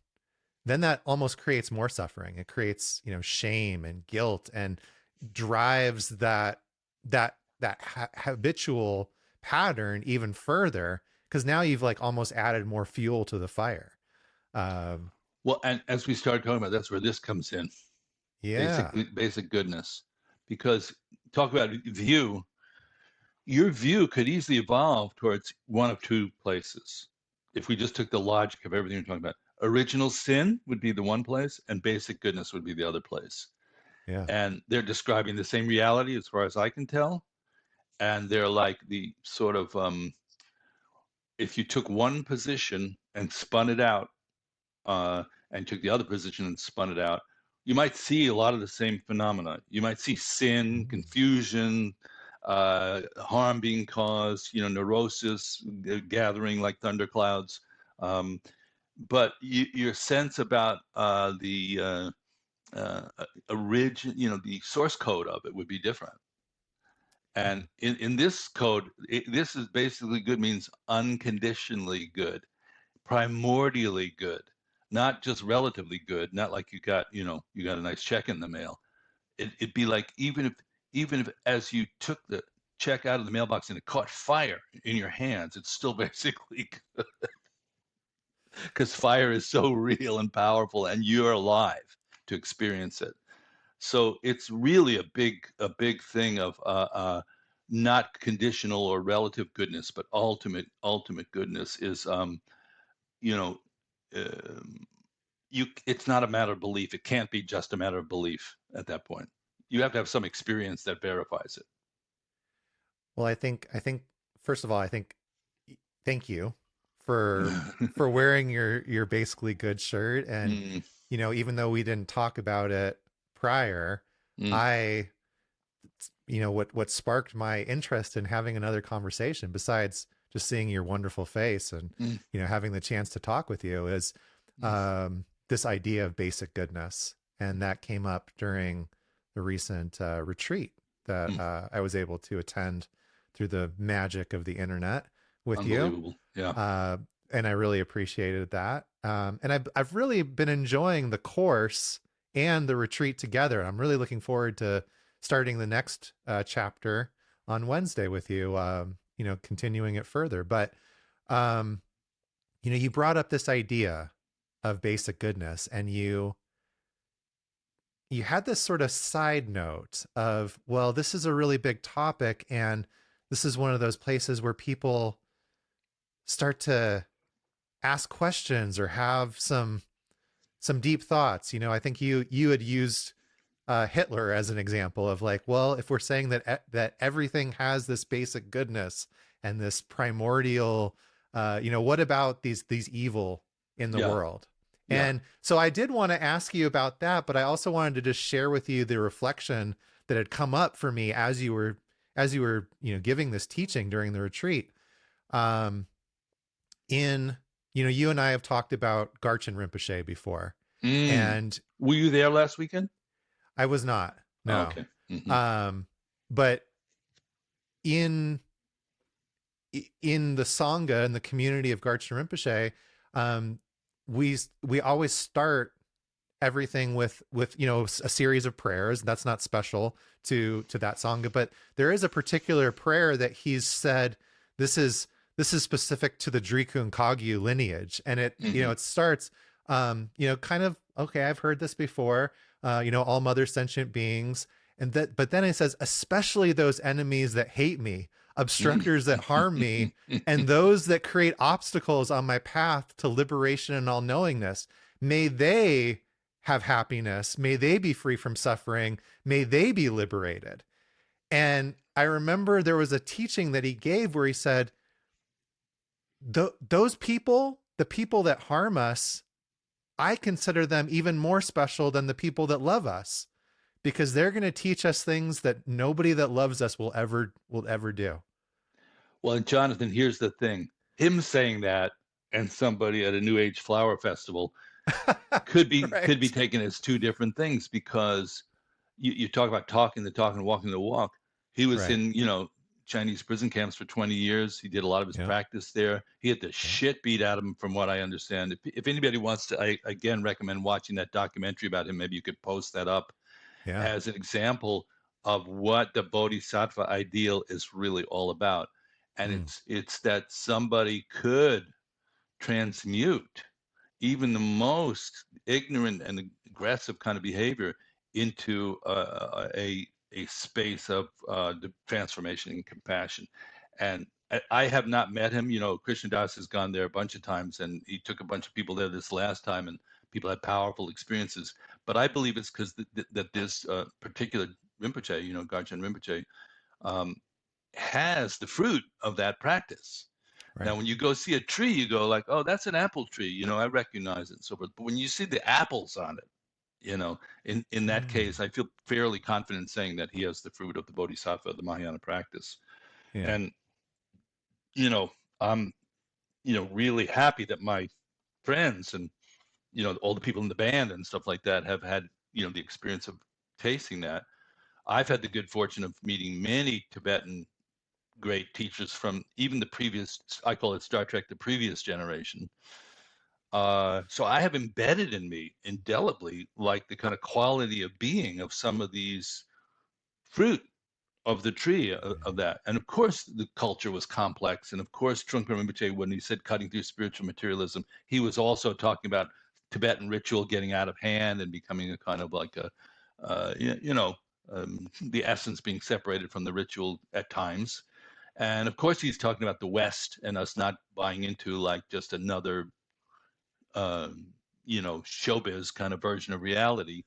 A: then that almost creates more suffering. It creates, shame and guilt, and drives that habitual pattern even further, because now you've like almost added more fuel to the fire. um
B: Well, and as we started talking about, that's where this comes in.
A: yeah.
B: Basic goodness, because talk about view. Your view could easily evolve towards one of two places. If we just took the logic of everything we're talking about, original sin would be the one place, and basic goodness would be the other place.
A: Yeah.
B: And they're describing the same reality as far as I can tell. And they're like the sort of, if you took one position and spun it out, and took the other position and spun it out, you might see a lot of the same phenomena. You might see sin,
A: Mm.
B: confusion, harm being caused, neurosis gathering like thunderclouds. Um, but your sense about uh, origin, the source code of it would be different. And
A: Mm.
B: in this code, this is basically good means unconditionally good, primordially good, not just relatively good, not like you got a nice check in the mail. It'd be like, even if as you took the check out of the mailbox and it caught fire in your hands, it's still basically, because fire is so real and powerful, and you're alive to experience it. So it's really a big thing of not conditional or relative goodness, but ultimate goodness is, you know um, it's not a matter of belief. It can't be just a matter of belief at that point. You have to have some experience that verifies it.
A: Well, I think first of all, I think thank you for wearing your basically good shirt. And
B: Mm,
A: even though we didn't talk about it prior,
B: mm,
A: I what sparked my interest in having another conversation, besides just seeing your wonderful face and
B: mm,
A: having the chance to talk with you, is
B: mm,
A: this idea of basic goodness. And that came up during the recent retreat that
B: mm.
A: I was able to attend through the magic of the internet with you.
B: Unbelievable. Yeah.
A: uh, and I really appreciated that. And I've really been enjoying the course and the retreat together. I'm really looking forward to starting the next chapter on Wednesday with you. Continuing it further. But um, you brought up this idea of basic goodness, and you had this sort of side note of, well, this is a really big topic, and this is one of those places where people start to ask questions or have some deep thoughts. I think you had used Hitler as an example of, like, well, if we're saying that everything has this basic goodness and this primordial, what about these evil in the
B: Yeah.
A: world?
B: Yeah.
A: And so I did want to ask you about that, but I also wanted to just share with you the reflection that had come up for me as you were giving this teaching during the retreat. Um, in you and I have talked about Garchen Rinpoche before,
B: Mm.
A: and
B: Were you there last weekend?
A: I was not,
B: Oh,
A: no.
B: okay. Hmm.
A: um but in in the sangha and the community of Garchen Rinpoche, um we always start everything with a series of prayers. That's not special to that sangha, but there is a particular prayer that he's said, this is specific to the Driku and Kagyu lineage. And
B: Hmm.
A: it starts kind of, okay, I've heard this before, all mother sentient beings. And that, but then it says, especially those enemies that hate me, obstructors that harm me, and those that create obstacles on my path to liberation and all knowingness, may they have happiness. May they be free from suffering. May they be liberated. And I remember there was a teaching that he gave where he said, those people, the people that harm us, I consider them even more special than the people that love us, because they're going to teach us things that nobody that loves us will ever do.
B: Well, Jonathan, here's the thing. Him saying that and somebody at a New Age flower festival could be
A: Right.
B: taken as two different things, because you talk about talking the talk and walking the walk. He was
A: Right.
B: in, Chinese prison camps for 20 years. He did a lot of his
A: Yeah.
B: practice there. He had the
A: Yeah.
B: shit beat out of him, from what I understand. If anybody wants to, I again recommend watching that documentary about him. Maybe you could post that up
A: Yeah.
B: as an example of what the bodhisattva ideal is really all about. And
A: Mm.
B: it's that somebody could transmute even the most ignorant and aggressive kind of behavior into a space of transformation and compassion. And I have not met him. Krishna Das has gone there a bunch of times, and he took a bunch of people there this last time, and people had powerful experiences. But I believe it's because that this particular Rinpoche, Garchen Rinpoche, um, has the fruit of that practice.
A: Right.
B: Now, when you go see a tree, you go like, "Oh, that's an apple tree." I recognize it and so forth. But when you see the apples on it, in that
A: Mm.
B: case, I feel fairly confident saying that he has the fruit of the bodhisattva, of the Mahayana practice.
A: Yeah.
B: And you know, I'm really happy that my friends and all the people in the band and stuff like that have had the experience of tasting that. I've had the good fortune of meeting many Tibetan great teachers from even the previous, I call it Star Trek, the previous generation. So I have embedded in me indelibly, like the kind of quality of being of some of these fruit of the tree of that. And of course, the culture was complex. And of course, Trungpa Rinpoche, when he said cutting through spiritual materialism, he was also talking about Tibetan ritual getting out of hand and becoming a kind of like a, the essence being separated from the ritual at times. And of course, he's talking about the West and us not buying into like just another, uh, showbiz kind of version of reality.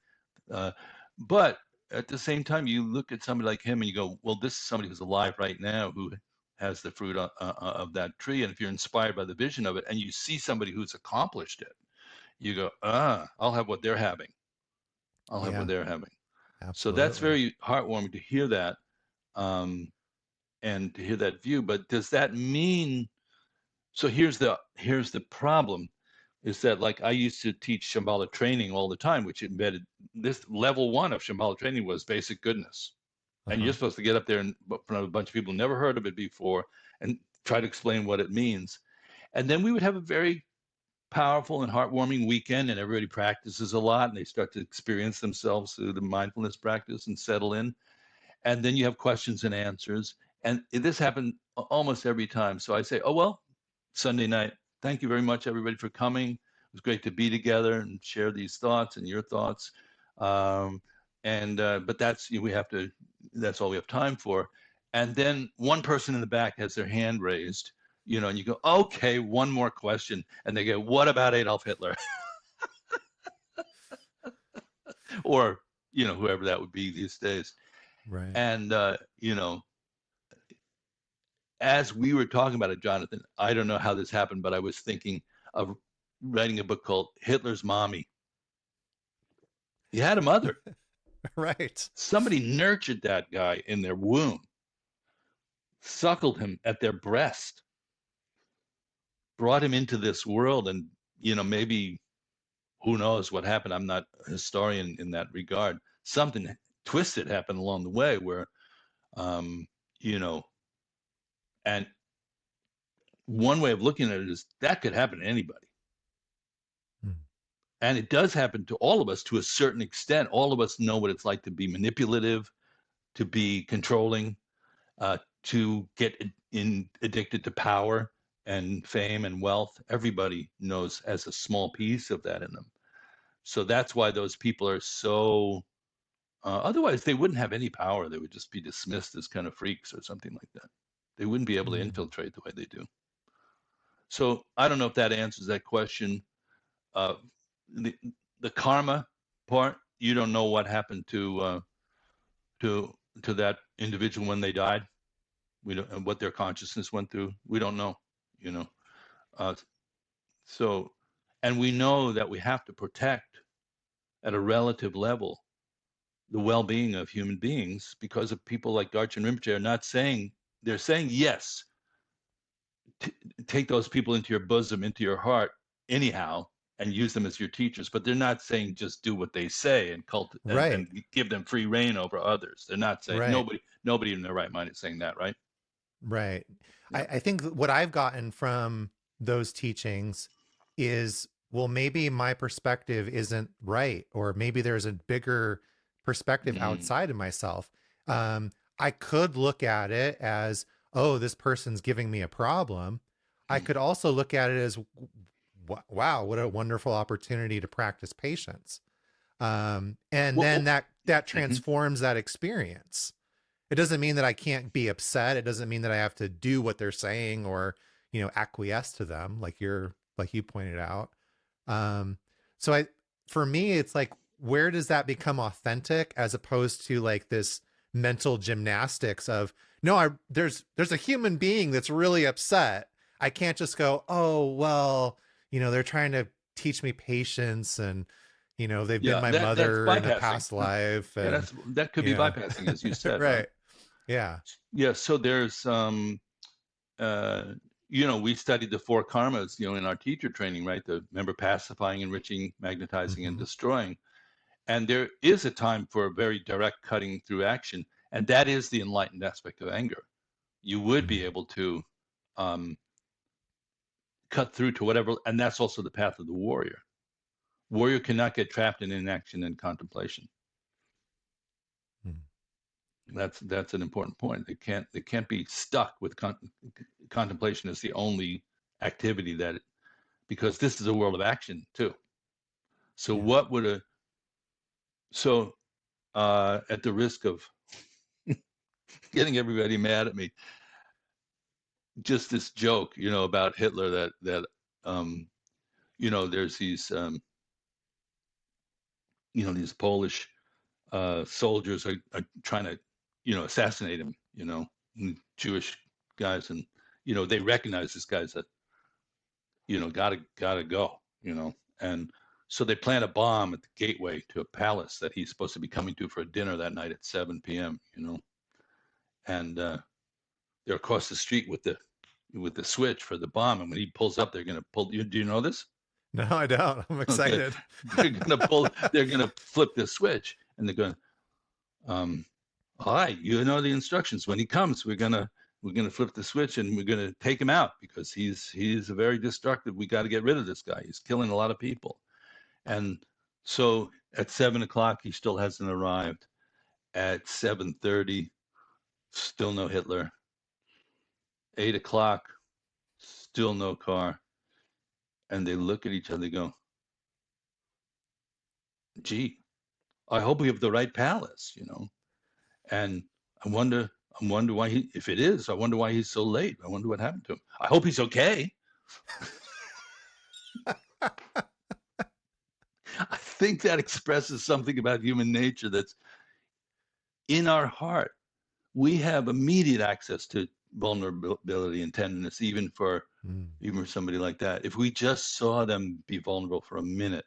B: Uh, but at the same time, you look at somebody like him and you go, well, this is somebody who's alive right now who has the fruit of that tree. And if you're inspired by the vision of it and you see somebody who's accomplished it, you go, I'll have what they're having. I'll have what
A: Yeah,
B: they're having. So that's
A: absolutely.
B: very heartwarming to hear that, and to hear that view. But does that mean, so here's the problem, is that, like, I used to teach Shambhala training all the time, which embedded this level one of Shambhala training was basic goodness. And
A: Uh-huh.
B: you're supposed to get up there in front of a bunch of people who never heard of it before and try to explain what it means. And then we would have a very powerful and heartwarming weekend, and everybody practices a lot and they start to experience themselves through the mindfulness practice and settle in. And then you have questions and answers. And this happened almost every time. So I say, oh, well, Sunday night, thank you very much, everybody, for coming. It was great to be together and share these thoughts and your thoughts. Um, but that's, we have to, that's all we have time for. And then one person in the back has their hand raised, and you go, okay, one more question. And they go, what about Adolf Hitler? Or, whoever that would be these days.
A: Right.
B: And, as we were talking about it, Jonathan, I don't know how this happened, but I was thinking of writing a book called Hitler's Mommy. He had a mother.
A: Right.
B: Somebody nurtured that guy in their womb, suckled him at their breast, brought him into this world. And, maybe, who knows what happened? I'm not a historian in that regard. Something twisted happened along the way where, you know, and one way of looking at it is that could happen to anybody.
A: Mm.
B: And it does happen to all of us to a certain extent. All of us know what it's like to be manipulative, to be controlling, to get addicted to power and fame and wealth. Everybody knows has a small piece of that in them. So that's why those people are so, otherwise they wouldn't have any power. They would just be dismissed as kind of freaks or something like that. They wouldn't be able to
A: Mm.
B: infiltrate the way they do. So I don't know if that answers that question. Uh, the the karma part, you don't know what happened to to that individual when they died. We don't, and what their consciousness went through. We don't know, you know. Uh, so, and we know that we have to protect at a relative level the well-being of human beings, because of people like Garchen Rinpoche are not saying, they're saying yes, take those people into your bosom, into your heart anyhow, and use them as your teachers. But they're not saying just do what they say and
A: Right.
B: and give them free reign over others. They're not saying,
A: Right.
B: nobody in their right mind is saying that, right?
A: Right. I,
B: Yeah.
A: I think what I've gotten from those teachings is, well, maybe my perspective isn't right, or maybe there's a bigger perspective
B: Mm.
A: outside of myself. Um, I could look at it as, oh, this person's giving me a problem. I could also look at it as, wow, what a wonderful opportunity to practice patience. And
B: Well,
A: then that
B: mhm.
A: transforms that experience. It doesn't mean that I can't be upset. It doesn't mean that I have to do what they're saying, or, acquiesce to them, like you pointed out. Um, so for me, it's like, where does that become authentic, as opposed to like this mental gymnastics of, no, there's a human being that's really upset. I can't just go, oh, well, they're trying to teach me patience, and, they've been
B: Yeah,
A: my
B: that's
A: mother in a
B: bypassing.
A: past life.
B: Yeah,
A: And,
B: that could be bypassing, as you said, right?
A: right. Yeah.
B: Yeah. So there's uh, we studied the four karmas, in our teacher training, right? The remember pacifying, enriching, magnetizing, and
A: Mm-hmm.
B: destroying. And there is a time for a very direct cutting through action, and that is the enlightened aspect of anger. You would be able to um, cut through to whatever, and that's also the path of the warrior. Warrior cannot get trapped in inaction and contemplation.
A: Mm-hmm.
B: That's an important point. They can't be stuck with contemplation as the only activity because this is a world of action too. So
A: Yeah.
B: what would a so at the risk of getting everybody mad at me, just this joke, about Hitler, that um, there's these these Polish soldiers are trying to, assassinate him, Jewish guys, and they recognize this guy's a, gotta go, and so they plant a bomb at the gateway to a palace that he's supposed to be coming to for a dinner that night at 7 p.m. And they're across the street with the switch for the bomb, and when he pulls up, they're gonna pull. Do you know this?
A: No, I don't. I'm
B: Okay,
A: excited.
B: they're gonna flip the switch, and they're going, all right, you know the instructions. When he comes, we're gonna flip the switch and we're gonna take him out because he's very destructive. We got to get rid of this guy. He's killing a lot of people. And so at 7 o'clock, he still hasn't arrived. At 7:30, still no Hitler. 8 o'clock, still no car. And they look at each other, they go, gee, I hope we have the right palace, And I wonder why if it is, I wonder why he's so late. I wonder what happened to him. I hope he's okay. I think that expresses something about human nature that's in our heart. We have immediate access to vulnerability and tenderness, even for somebody like that. If we just saw them be vulnerable for a minute,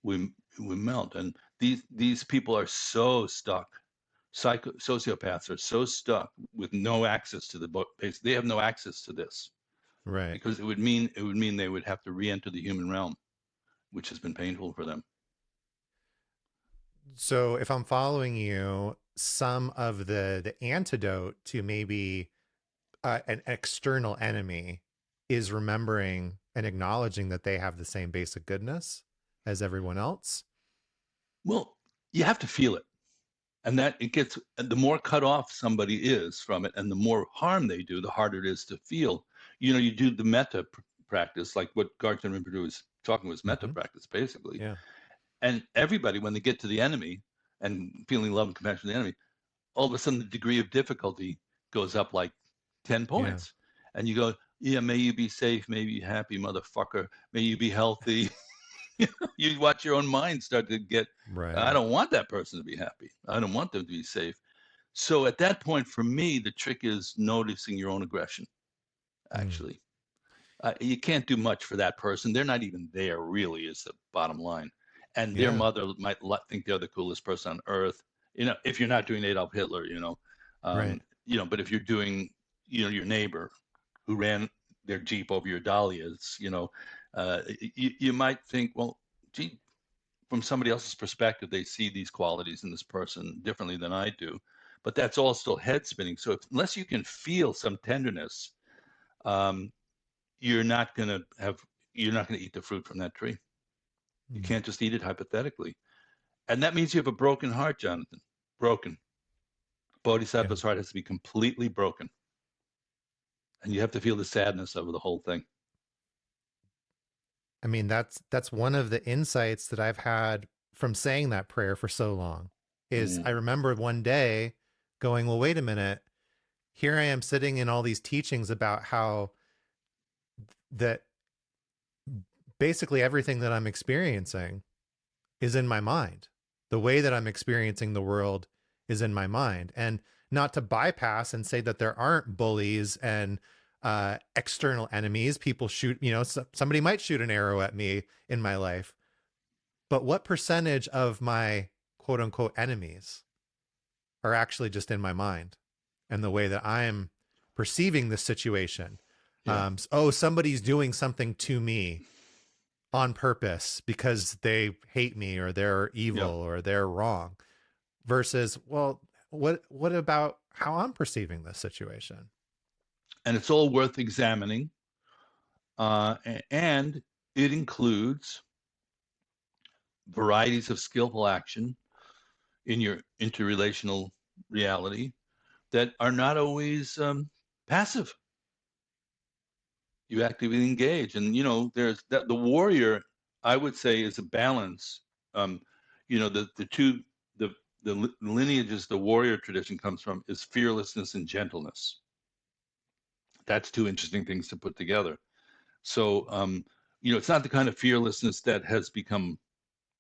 B: we melt. And these people are so stuck. Sociopaths are so stuck with no access to the base. They have no access to this,
A: Right.
B: because it would mean they would have to re-enter the human realm, which has been painful for them.
A: So if I'm following you, some of the antidote to maybe an external enemy is remembering and acknowledging that they have the same basic goodness as everyone else.
B: Well, you have to feel it. And that it gets, the more cut off somebody is from it and the more harm they do, the harder it is to feel. You do the metta practice, like what Garchen Rinpoche was talking was metta practice, basically.
A: Yeah.
B: And everybody, when they get to the enemy and feeling love and compassion for the enemy, all of a sudden the degree of difficulty goes up like 10 points. Yeah. And you go, yeah, may you be safe, may you be happy, motherfucker, may you be healthy. You watch your own mind start to get, right. I don't want that person to be happy. I don't want them to be safe. So at that point, for me, the trick is noticing your own aggression, actually. You can't do much for that person. They're not even there, really, is the bottom line. And their mother might think they're the coolest person on earth, if you're not doing Adolf Hitler,
A: right.
B: But if you're doing, your neighbor who ran their Jeep over your dahlias, you might think, well, gee, from somebody else's perspective, they see these qualities in this person differently than I do. But that's all still head spinning. So unless you can feel some tenderness, you're not going to eat the fruit from that tree. You can't just eat it hypothetically. And that means you have a broken heart, Jonathan. Broken. Bodhisattva's heart has to be completely broken. And you have to feel the sadness of the whole thing.
A: I mean, that's one of the insights that I've had from saying that prayer for so long is I remember one day going, well, wait a minute. Here I am sitting in all these teachings about how that basically everything that I'm experiencing is in my mind. The way that I'm experiencing the world is in my mind. And not to bypass and say that there aren't bullies and external enemies. People shoot, somebody might shoot an arrow at me in my life. But what percentage of my quote unquote enemies are actually just in my mind and the way that I'm perceiving this situation? Yeah. Somebody's doing something to me on purpose because they hate me or they're evil or they're wrong, versus, well, what about how I'm perceiving this situation?
B: And it's all worth examining. And it includes varieties of skillful action in your interrelational reality that are not always passive. You actively engage. And, there's that the warrior, I would say, is a balance. The lineages the warrior tradition comes from is fearlessness and gentleness. That's two interesting things to put together. So, it's not the kind of fearlessness that has become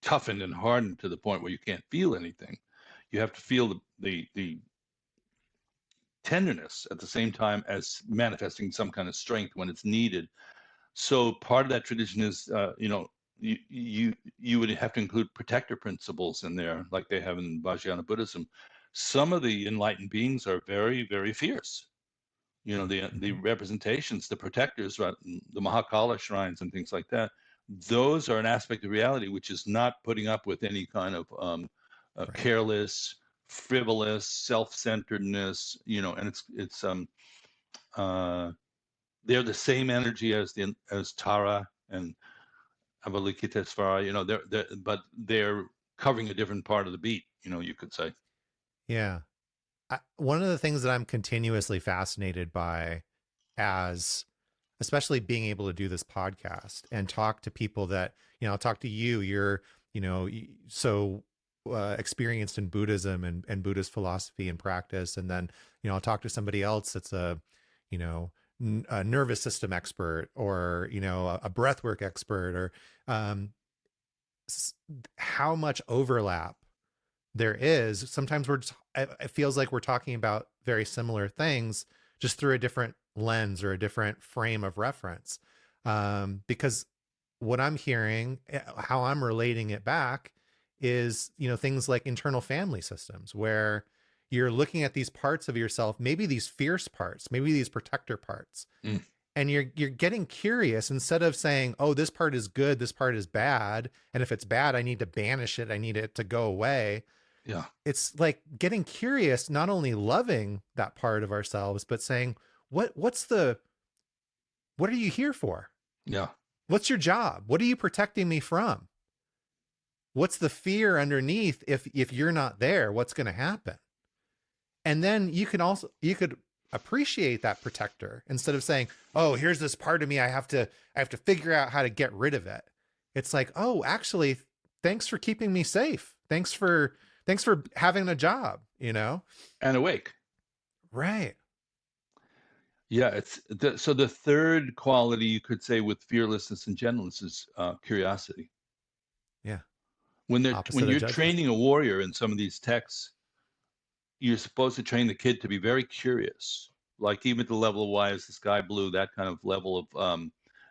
B: toughened and hardened to the point where you can't feel anything. You have to feel the tenderness at the same time as manifesting some kind of strength when it's needed. So part of that tradition is, you would have to include protector principles in there, like they have in Vajrayana Buddhism. Some of the enlightened beings are very, very fierce. The
A: Mhm.
B: representations, the protectors, right, the Mahakala shrines and things like that. Those are an aspect of reality which is not putting up with any kind of
A: Right.
B: careless, frivolous, self-centeredness. And uh, they're the same energy as Tara and Avalokitesvara. But they're covering a different part of the beat. You could say.
A: Yeah. One of the things that I'm continuously fascinated by, as especially being able to do this podcast and talk to people that, I'll talk to you, you're, so experienced in Buddhism and Buddhist philosophy and practice. And then, I'll talk to somebody else that's you know, a nervous system expert, or, a breathwork expert, or um, how much overlap there is. Sometimes it feels like we're talking about very similar things, just through a different lens or a different frame of reference. Because what I'm hearing, how I'm relating it back, is, things like internal family systems, where you're looking at these parts of yourself, maybe these fierce parts, maybe these protector parts,
B: Mm,
A: and you're getting curious, instead of saying, oh, this part is good, this part is bad, and if it's bad, I need to banish it, I need it to go away.
B: yeah,
A: It's like getting curious, not only loving that part of ourselves, but saying, what are you here for?
B: yeah,
A: What's your job? What are you protecting me from? What's the fear underneath? If you're not there, what's going to happen? And then you could appreciate that protector, instead of saying, oh, here's this part of me, I have to figure out how to get rid of it. It's like, oh, actually, thanks for keeping me safe. Thanks for having a job.
B: and awake.
A: Right.
B: Yeah, so the third quality you could say with fearlessness and gentleness is curiosity.
A: Yeah.
B: When
A: Opposite of
B: you're
A: judgment.
B: training a warrior in some of these texts, you're supposed to train the kid to be very curious, like even at the level of why is the sky blue, that kind of level of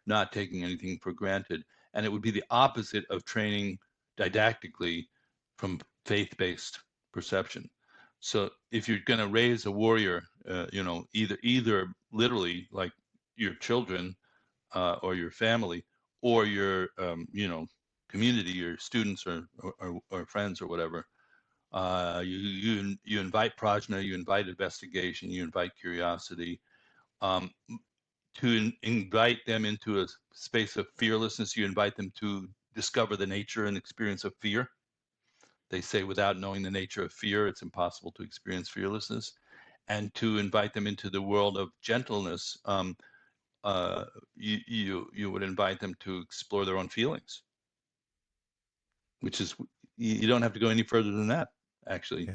B: not taking anything for granted. And it would be the opposite of training didactically from faith-based perception. So if you're going to raise a warrior, either literally like your children or your family, or your community, your students or friends or whatever, you invite prajna, you invite investigation, you invite curiosity, um, to invite them into a space of fearlessness. You invite them to discover the nature and experience of fear. They say without knowing the nature of fear, it's impossible to experience fearlessness. And to invite them into the world of gentleness, uh, you would invite them to explore their own feelings, which is, you don't have to go any further than that, actually.
A: Yeah.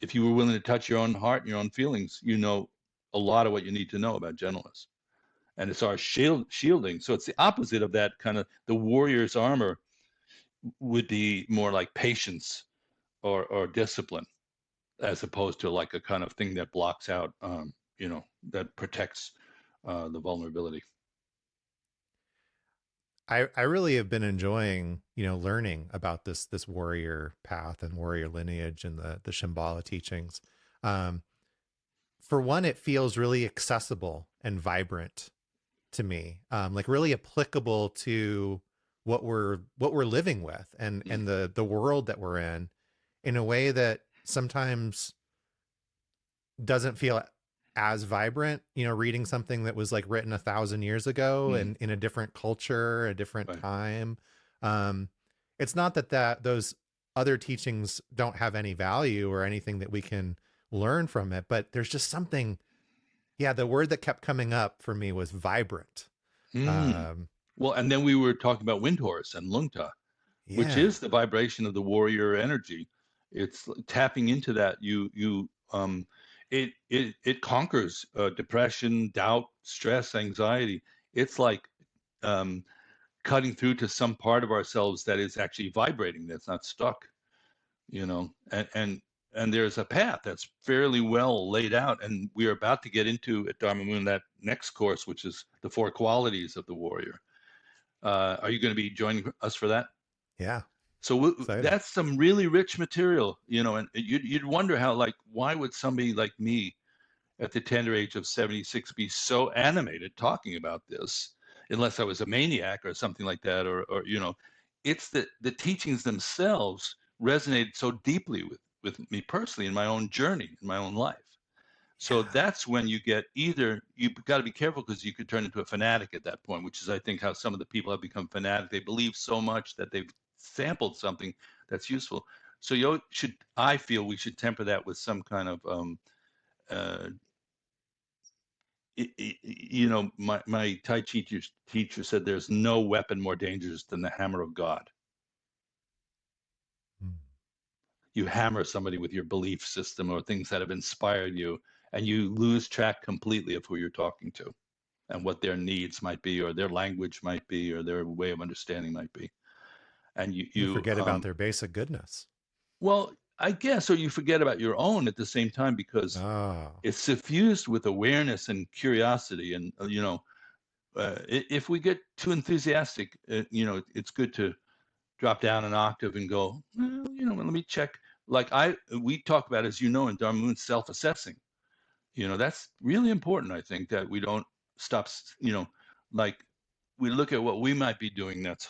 B: If you were willing to touch your own heart and your own feelings, you know a lot of what you need to know about gentleness. And it's our shielding. So it's the opposite of that kind of, the warrior's armor would be more like patience or discipline, as opposed to like a kind of thing that blocks out, that protects the vulnerability.
A: I really have been enjoying, learning about this warrior path and warrior lineage and the Shambhala teachings. Um, for one, it feels really accessible and vibrant to me, like really applicable to what we're living with, and
B: Mm,
A: and the world that we're in a way that sometimes doesn't feel as vibrant, reading something that was like written 1,000 years ago
B: mm,
A: and in a different culture, a different
B: right.
A: time. um it's not that those other teachings don't have any value or anything that we can learn from it, but there's just something. Yeah, the word that kept coming up for me was vibrant.
B: Mm.
A: um
B: Well, and then we were talking about Windhorse and Lungta, which
A: yeah.
B: is the vibration of the warrior energy. It's tapping into that. It conquers depression, doubt, stress, anxiety. It's like um, cutting through to some part of ourselves that is actually vibrating, that's not stuck. And and there's a path that's fairly well laid out, and we're about to get into at Dharma Moon that next course, which is the 4 qualities of the warrior. Are you going to be joining us for that?
A: Yeah.
B: So
A: Exciting.
B: that's some really rich material, and you'd wonder how, like, why would somebody like me at the tender age of 76 be so animated talking about this, unless I was a maniac or something like that, or it's the teachings themselves resonated so deeply with me personally in my own journey, in my own life. So
A: Yeah.
B: that's when you get, either you've got to be careful because you could turn into a fanatic at that point, which is, I think, how some of the people have become fanatic. They believe so much that they've sampled something that's useful. So I feel we should temper that with some kind of, uh, my Tai Chi teacher said there's no weapon more dangerous than the hammer of God.
A: Mm.
B: You hammer somebody with your belief system or things that have inspired you, and you lose track completely of who you're talking to and what their needs might be, or their language might be, or their way of understanding might be. And
A: You forget about their basic goodness.
B: well, I guess, or you forget about your own at the same time, because
A: Oh,
B: it's suffused with awareness and curiosity. And, if we get too enthusiastic, it's good to drop down an octave and go, well, let me check. Like we talk about, as you know, in Dharma Moon, self-assessing. That's really important. I think that we don't stop, like we look at what we might be doing that's,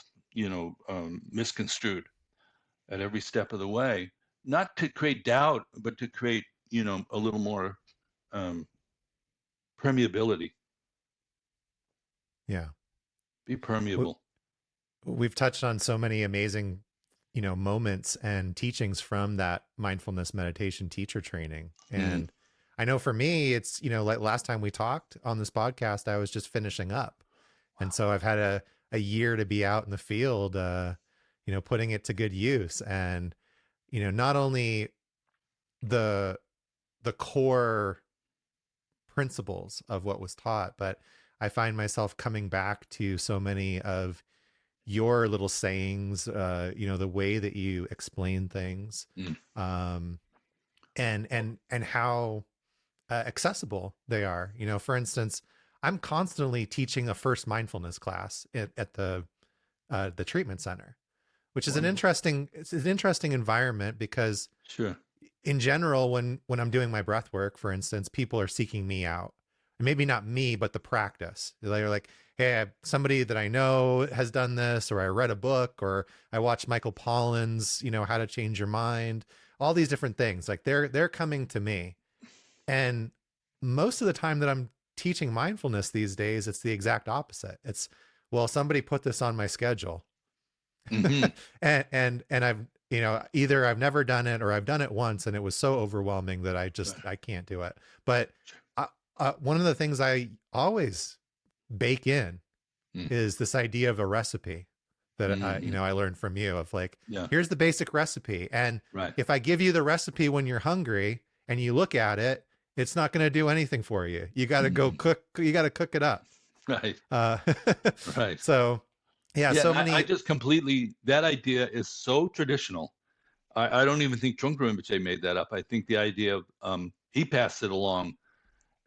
B: misconstrued at every step of the way, not to create doubt, but to create, a little more um, permeability.
A: yeah.
B: Be
A: W-
B: permeable.
A: We've touched on so many amazing, moments and teachings from that mindfulness meditation teacher training.
B: Mm.
A: And I know for me, it's, like last time we talked on this podcast, I was just finishing up. And so I've had a year to be out in the field, putting it to good use. And, not only the core principles of what was taught, but I find myself coming back to so many of your little sayings, the way that you explain things,
B: Mm.
A: um, and how accessible they are. For instance, I'm constantly teaching a first mindfulness class at the treatment center, which is
B: Wonderful.
A: it's an interesting environment because
B: Sure.
A: in general, when I'm doing my breath work, for instance, people are seeking me out. Maybe not me, but the practice. They're like, hey, somebody that I know has done this, or I read a book, or I watched Michael Pollan's, How to Change Your Mind, all these different things. Like they're coming to me. And most of the time that I'm teaching mindfulness these days, it's the exact opposite. It's, well, somebody put this on my schedule.
B: Mm-hmm.
A: And I've, either I've never done it or I've done it once and it was so overwhelming that
B: Right.
A: I can't do it. But
B: Sure.
A: one of the things I always bake in
B: Mm.
A: is this idea of a recipe that
B: Mm-hmm.
A: I learned from you, of like,
B: Yeah.
A: here's the basic recipe. And
B: Right.
A: if I give you the recipe when you're hungry and you look at it, it's not going to do anything for you. You got to go
B: Mm.
A: cook. You got to cook it up.
B: Right.
A: Uh,
B: Right.
A: so yeah,
B: Yeah. And
A: so
B: I
A: many.
B: just completely, that idea is so traditional. I don't even think Trungpa Rinpoche made that up. I think the idea of, he passed it along,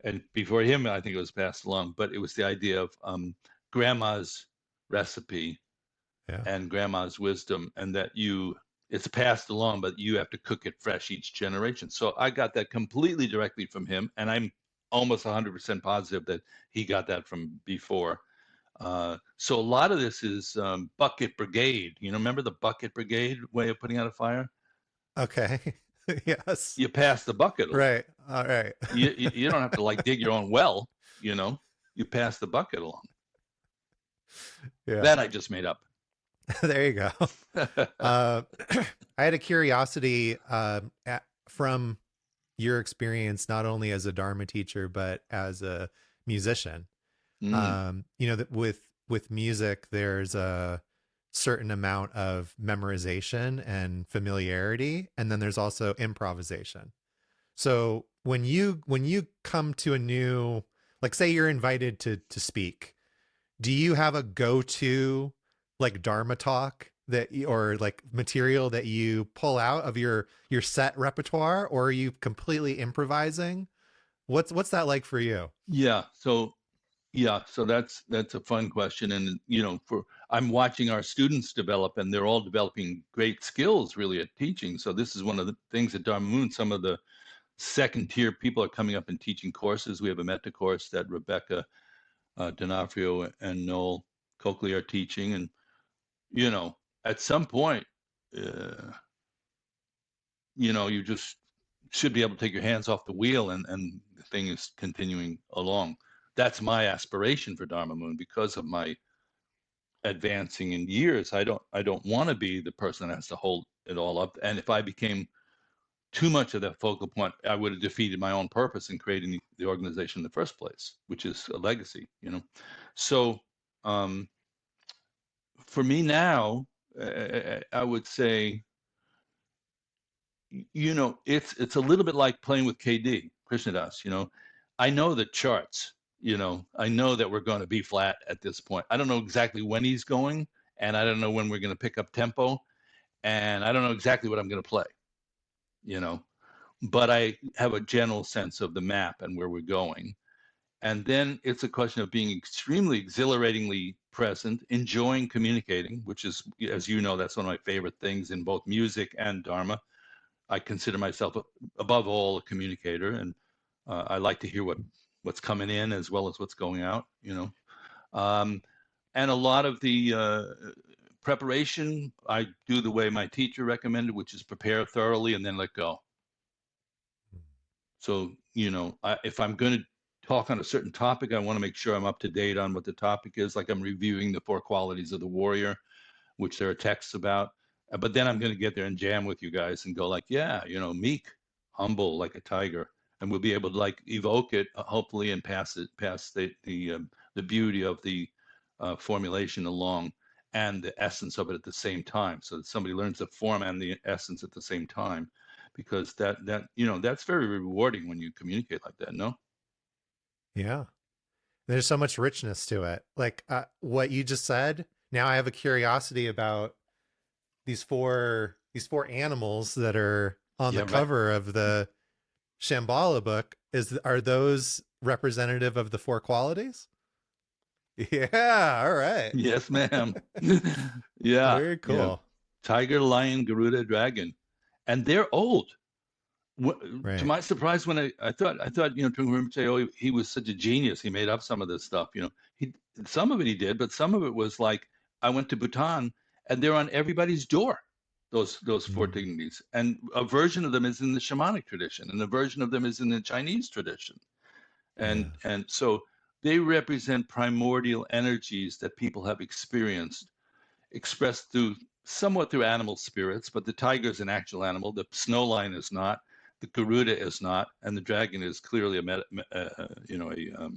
B: and before him, I think it was passed along, but it was the idea of grandma's recipe
A: Yeah.
B: and grandma's wisdom, and that it's passed along, but you have to cook it fresh each generation. So I got that completely directly from him, and I'm almost 100% positive that he got that from before. So a lot of this is bucket brigade. Remember the bucket brigade way of putting out a fire?
A: Okay. Yes.
B: You pass the bucket along.
A: Right. All right.
B: You don't have to like dig your own well. You pass the bucket along.
A: Yeah.
B: That I just made up.
A: There you go. Uh, I had a curiosity from your experience, not only as a Dharma teacher, but as a musician.
B: Mm.
A: That with music, there's a certain amount of memorization and familiarity, and then there's also improvisation. So when you come to a new, like say you're invited to speak, do you have a go-to like Dharma talk or like material that you pull out of your set repertoire, or are you completely improvising? What's that like for you?
B: Yeah. So that's a fun question, and for I'm watching our students develop, and they're all developing great skills really at teaching. So this is one of the things at Dharma Moon. Some of the second tier people are coming up and teaching courses. We have a meta course that Rebecca D'Onofrio and Noel Coakley are teaching, and you know, at some point, uh, you just should be able to take your hands off the wheel, and the thing is continuing along. That's my aspiration for Dharma Moon because of my advancing in years. I don't want to be the person that has to hold it all up. And if I became too much of that focal point, I would have defeated my own purpose in creating the organization in the first place, which is a legacy. So um, for me now, I would say, it's a little bit like playing with KD, Krishnadas. I know the charts. I know that we're going to be flat at this point. I don't know exactly when he's going, and I don't know when we're going to pick up tempo, and I don't know exactly what I'm going to play. You know, but I have a general sense of the map and where we're going. And then it's a question of being extremely exhilaratingly present, enjoying communicating, which is, as you know, that's one of my favorite things in both music and Dharma. I consider myself, above all, a communicator, and I like to hear what's coming in as well as what's going out. Um, and a lot of the preparation I do the way my teacher recommended, which is prepare thoroughly and then let go. So, if I'm going to talk on a certain topic, I want to make sure I'm up to date on what the topic is. Like I'm reviewing the four qualities of the warrior, which there are texts about. But then I'm going to get there and jam with you guys and go like, yeah, meek, humble like a tiger, and we'll be able to like evoke it, hopefully, and pass the beauty of the formulation along and the essence of it at the same time, so that somebody learns the form and the essence at the same time, because that's very rewarding when you communicate like that. No.
A: Yeah. There's so much richness to it. Like what you just said. Now I have a curiosity about these four animals that are on the
B: Yeah. Right.
A: cover of the Shambhala book. Are those representative of the four qualities? Yeah, all right.
B: Yes, ma'am. Yeah.
A: Very
B: Yeah.
A: cool.
B: Tiger, lion, Garuda, dragon, and they're old. To
A: Right.
B: my surprise, when I thought Tung Rinpoche, oh, he was such a genius. He made up some of this stuff. He some of it he did, but some of it was like I went to Bhutan and they're on everybody's door. Those four
A: Mm,
B: dignities, and a version of them is in the shamanic tradition, and a version of them is in the Chinese tradition,
A: yeah.
B: and so they represent primordial energies that people have experienced, expressed somewhat through animal spirits, but the tiger is an actual animal. The snow lion is not. The Garuda is not, and the dragon is clearly a
A: Wow.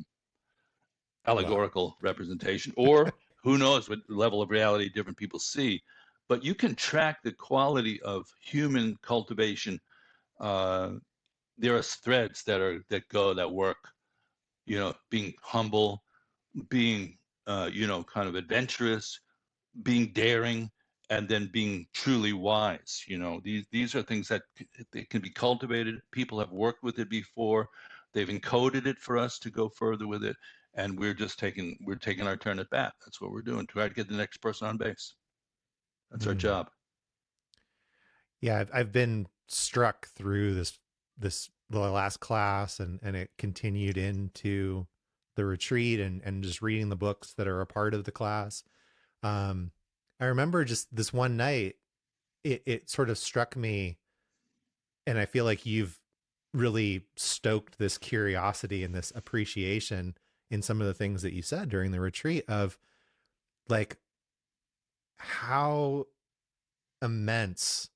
B: allegorical representation, or who knows what level of reality different people see. But you can track the quality of human cultivation. Uh, there are threads that work. Being humble, being kind of adventurous, being daring, and then being truly wise. These are things that they can be cultivated. People have worked with it before. They've encoded it for us to go further with it, and we're taking our turn at bat. That's what we're doing. Try to get the next person on base. That's our
A: Mm.
B: job.
A: Yeah, I've been struck through this the last class, and it continued into the retreat, and just reading the books that are a part of the class. Um, I remember just this one night, it sort of struck me, and I feel like you've really stoked this curiosity and this appreciation in some of the things that you said during the retreat of like how immense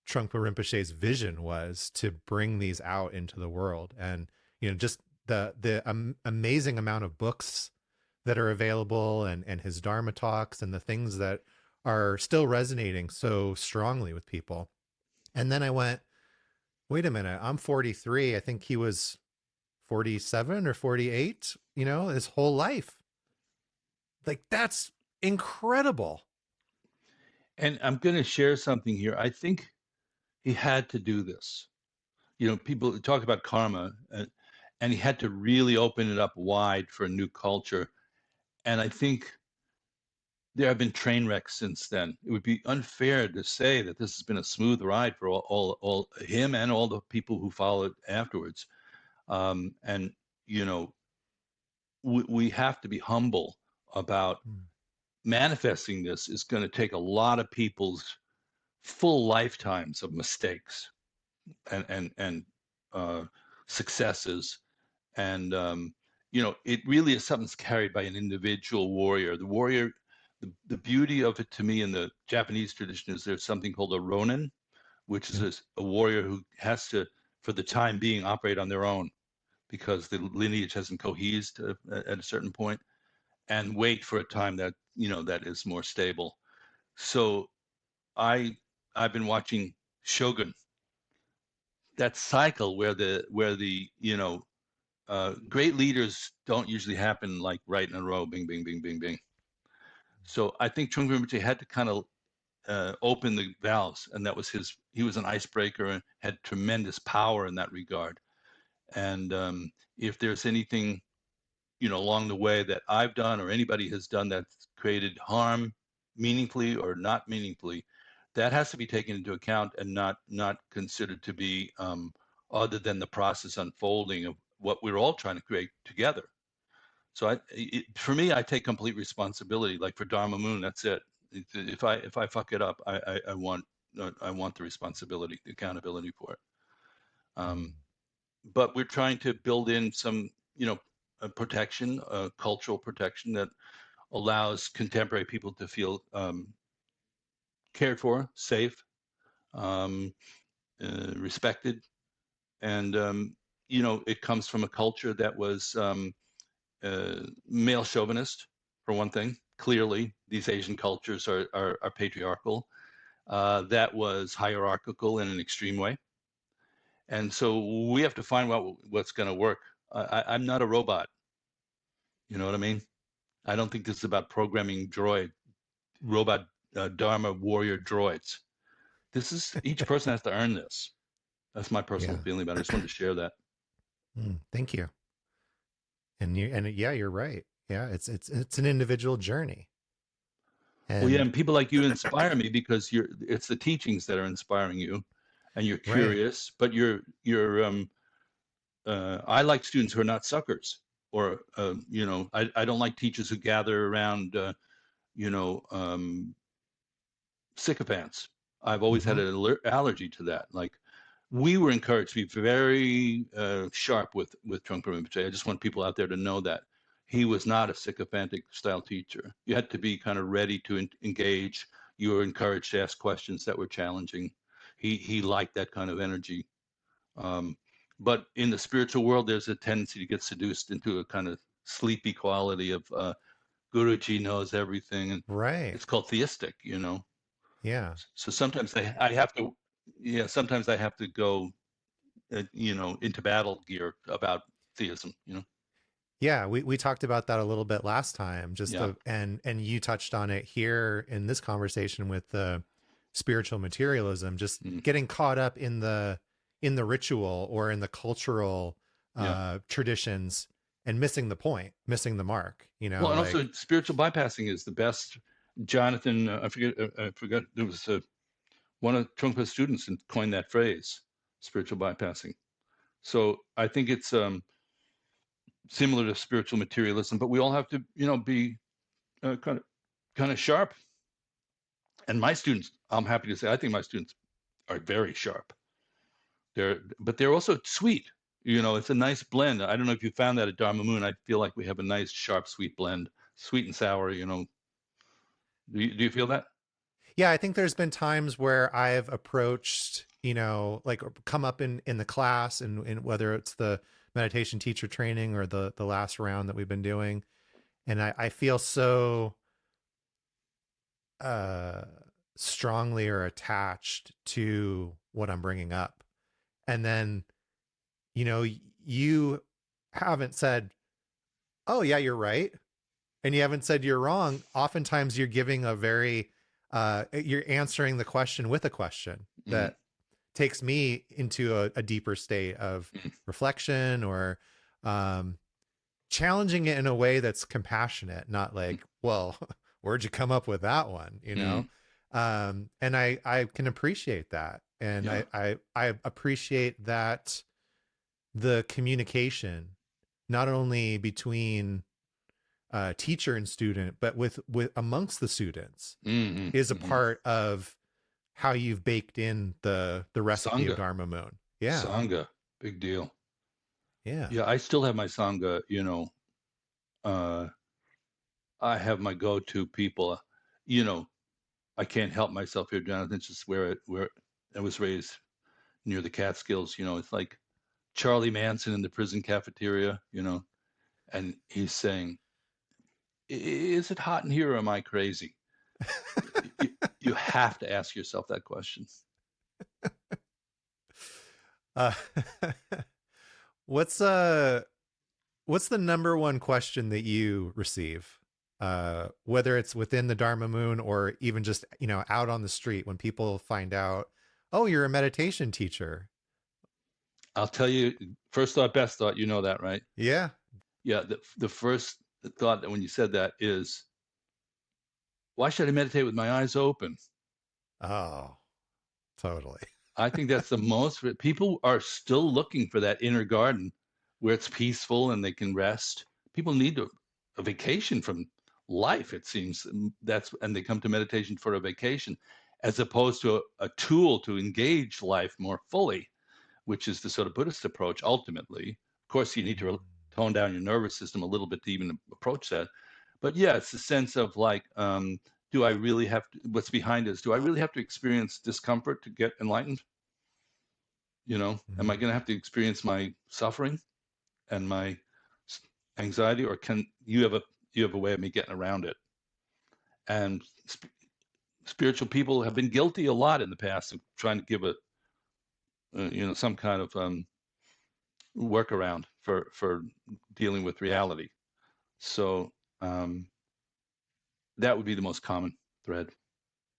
A: Trungpa Rinpoche's vision was to bring these out into the world, and just the amazing amount of books that are available, and his Dharma talks, and the things that are still resonating so strongly with people. And then I went, wait a minute, I'm 43. I think he was 47 or 48, his whole life. Like, that's incredible.
B: And I'm going to share something here. I think he had to do this. You know, people talk about karma, and he had to really open it up wide for a new culture. And I think there have been train wrecks since then. It would be unfair to say that this has been a smooth ride for all him and all the people who followed afterwards. And you know, we have to be humble about
A: Mm.
B: manifesting this. Is going to take a lot of people's full lifetimes of mistakes and uh, successes. And you know, it really is something that's carried by an individual warrior. The warrior, the beauty of it to me in the Japanese tradition is there's something called a ronin, which is
A: Yeah.
B: a warrior who has to, for the time being, operate on their own because the lineage hasn't cohesed at a certain point, and wait for a time that, you know, that is more stable. So I I've been watching Shogun, that cycle where the you know, great leaders don't usually happen like right in a row, bing, bing, bing, bing, bing. So I think Chung Rinpoche had to kind of open the valves, and that was his. He was an icebreaker and had tremendous power in that regard. And if there's anything, you know, along the way that I've done or anybody has done that's created harm, meaningfully or not meaningfully, that has to be taken into account and not considered to be other than the process unfolding of what we're all trying to create together. So for me, I take complete responsibility. Like for Dharma Moon, that's it. If I fuck it up, I want the responsibility, the accountability for it.
A: Mm.
B: Um, but we're trying to build in some, you know, protection, cultural protection that allows contemporary people to feel cared for, safe, um, respected, and you know, it comes from a culture that was male chauvinist, for one thing. Clearly, these Asian cultures are patriarchal. That was hierarchical in an extreme way, and so we have to find out what's going to work. I'm not a robot. You know what I mean? I don't think this is about programming robot Dharma warrior droids. This is, each person has to earn this. That's my personal
A: Yeah.
B: feeling about it. I just wanted to share that.
A: Thank you. And yeah, you're right. Yeah, it's an individual journey.
B: Well, yeah,
A: And
B: and people like you inspire me because it's the teachings that are inspiring you, and you're
A: right.
B: curious, but I like students who are not suckers, or you know, I don't like teachers who gather around you know, sycophants. I've always had
A: Hmm.
B: an allergy to that. Like, we were encouraged to be very sharp with Trungpa Rinpoche. I just want people out there to know that he was not a sycophantic style teacher. You had to be kind of ready to engage. You were encouraged to ask questions that were challenging. He liked that kind of energy. Um, but in the spiritual world, there's a tendency to get seduced into a kind of sleepy quality of Guruji knows everything, and
A: Right.
B: it's called theistic, you know.
A: Yeah.
B: So sometimes I have to, yeah, sometimes I have to go, you know, into battle gear about theism, you know.
A: Yeah, we talked about that a little bit last time, just
B: Yeah.
A: the and you touched on it here in this conversation with the spiritual materialism, just
B: Mm,
A: getting caught up in the ritual or in the cultural
B: yeah.
A: traditions and missing the point, missing the mark,
B: Well, and
A: like
B: also spiritual bypassing is the best. Jonathan, I forgot, there was one of Trungpa's students and coined that phrase, spiritual bypassing. So I think it's similar to spiritual materialism, but we all have to, you know, be kind of sharp. And my students, I'm happy to say, I think my students are very sharp. But they're also sweet. You know, it's a nice blend. I don't know if you found that at Dharma Moon. I feel like we have a nice, sharp, sweet blend, sweet and sour. You know, do you feel that?
A: yeah, I think there's been times where I've approached, like come up in the class and whether it's the meditation teacher training or the last round that we've been doing, and I feel so uh strongly or attached to what I'm bringing up. And then, you haven't said, "Oh yeah, you're right." And you haven't said you're wrong. Oftentimes you're giving a very you're answering the question with a question
B: Mm,
A: that takes me into a deeper state of
B: mm,
A: reflection, or um, challenging it in a way that's compassionate, not
B: mm,
A: like, well, where'd you come up with that one?
B: mm.
A: And I can appreciate that. And
B: Yeah.
A: I appreciate that the communication, not only between teacher and student, but with amongst the students,
B: Hmm.
A: is a
B: Hmm.
A: part of how you've baked in the recipe of
B: Sangha.
A: Dharma Moon. Yeah.
B: Sangha. Big deal.
A: Yeah.
B: Yeah, I still have my Sangha, uh, I have my go-to people. You know, I can't help myself here, Jonathan. It's just where I was raised near the Catskills. It's like Charlie Manson in the prison cafeteria. And he's saying, "Is it hot in here, or am I crazy?" You, you have to ask yourself that question.
A: uh, what's uh what's the number one question that you receive, whether it's within the Dharma Moon or even just out on the street, when people find out, oh, you're a meditation teacher?
B: I'll tell you, first thought, best thought. You know that, right?
A: Yeah.
B: Yeah. The first thought that when you said that is, why should I meditate with my eyes open?
A: Oh, totally.
B: I think that's the most people are still looking for that inner garden where it's peaceful and they can rest. People need a vacation from life, it seems. And they come to meditation for a vacation as opposed to a tool to engage life more fully, which is the sort of Buddhist approach ultimately. Of course, you need to tone down your nervous system a little bit to even approach that. But yeah, it's the sense of like, do I really have to, what's behind is, do I really have to experience discomfort to get enlightened? Am I
A: Mm.
B: going to have to experience my suffering and my anxiety, or can you have a way of me getting around it? And spiritual people have been guilty a lot in the past of trying to give some kind of workaround for dealing with reality. So that would be the most common thread: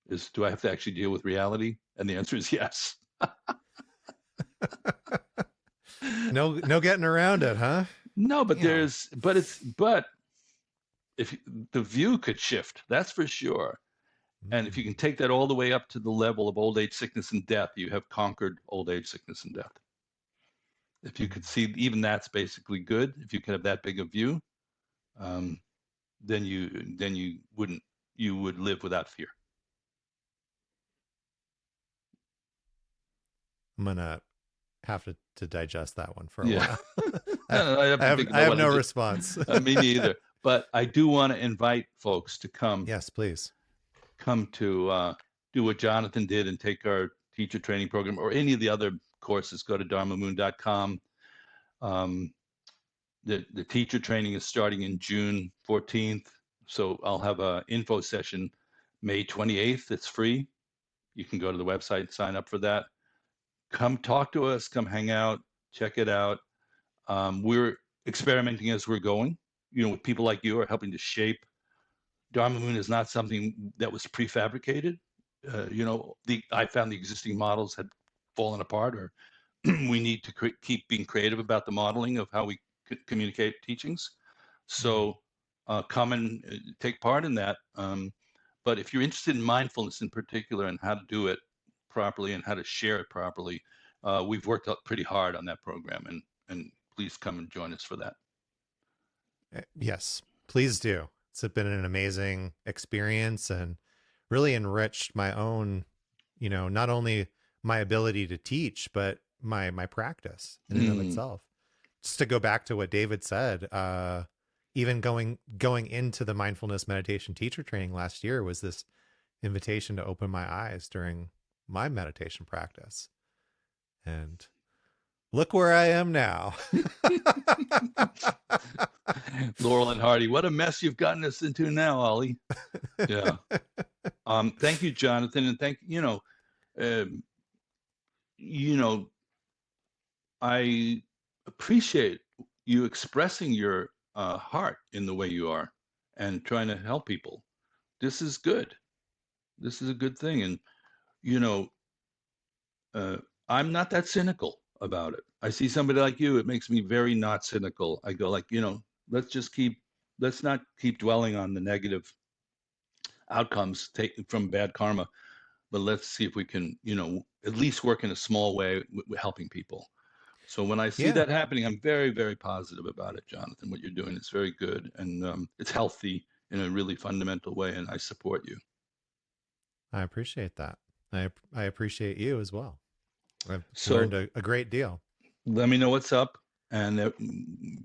B: is, do I have to actually deal with reality? And the answer is yes.
A: No getting around it, huh?
B: No, but
A: Damn.
B: but if the view could shift, that's for sure. And if you
A: Mm.
B: can take that all the way up to the level of old age, sickness, and death, you have conquered old age, sickness, and death. If you
A: Mm.
B: could see, even that's basically good. If you could have that big a view, um, then you wouldn't you would live without fear.
A: I'm gonna have to digest that one for a
B: Yeah.
A: while. I,
B: No, I have
A: I
B: to
A: have
B: think
A: I
B: about
A: have
B: what I
A: no
B: just.
A: response.
B: Me neither. But I do want to invite folks to
A: Yes, please.
B: come to do what Jonathan did and take our teacher training program or any of the other courses. Go to dharmamoon.com. Um, the teacher training is starting in June 14th. So I'll have a info session May 28th. It's free. You can go to the website and sign up for that. Come talk to us, come hang out, check it out. We're experimenting as we're going. With people like you are helping to shape. Dharma Moon is not something that was prefabricated. I found the existing models had fallen apart, or we need to keep being creative about the modeling of how we communicate teachings.
A: Mm.
B: So come and take part in that. But if you're interested in mindfulness in particular and how to do it properly and how to share it properly, we've worked out pretty hard on that program, and please come and join us for that.
A: Yes, please do. It's been an amazing experience and really enriched my own, not only my ability to teach, but my practice in and of
B: Mm,
A: itself. Just to go back to what David said, even going into the mindfulness meditation teacher training last year was this invitation to open my eyes during my meditation practice. And look where I am now.
B: Laurel and Hardy, what a mess you've gotten us into now, Ollie. Yeah. Thank you, Jonathan, and um, you know, I appreciate you expressing your heart in the way you are and trying to help people. This is good. This is a good thing. And, you know, uh, I'm not that cynical about it. I see somebody like you, it makes me very not cynical. I go like, let's just let's not keep dwelling on the negative outcomes taken from bad karma, but let's see if we can, at least work in a small way helping people. So when I see
A: Yeah,
B: that happening, I'm very, very positive about it, Jonathan. What you're doing is very good, and it's healthy in a really fundamental way, and I support you.
A: I appreciate that. I appreciate you as well. I've learned
B: So
A: a great deal.
B: let me know what's up, and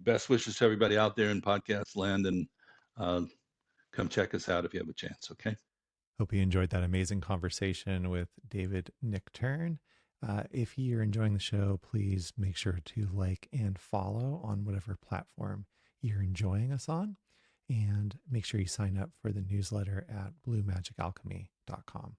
B: best wishes to everybody out there in podcast land, and uh, come check us out if you have a chance. Okay.
A: Hope you enjoyed that amazing conversation with David Nichtern. If you're enjoying the show, please make sure to like and follow on whatever platform you're enjoying us on. And make sure you sign up for the newsletter at bluemagicalchemy.com.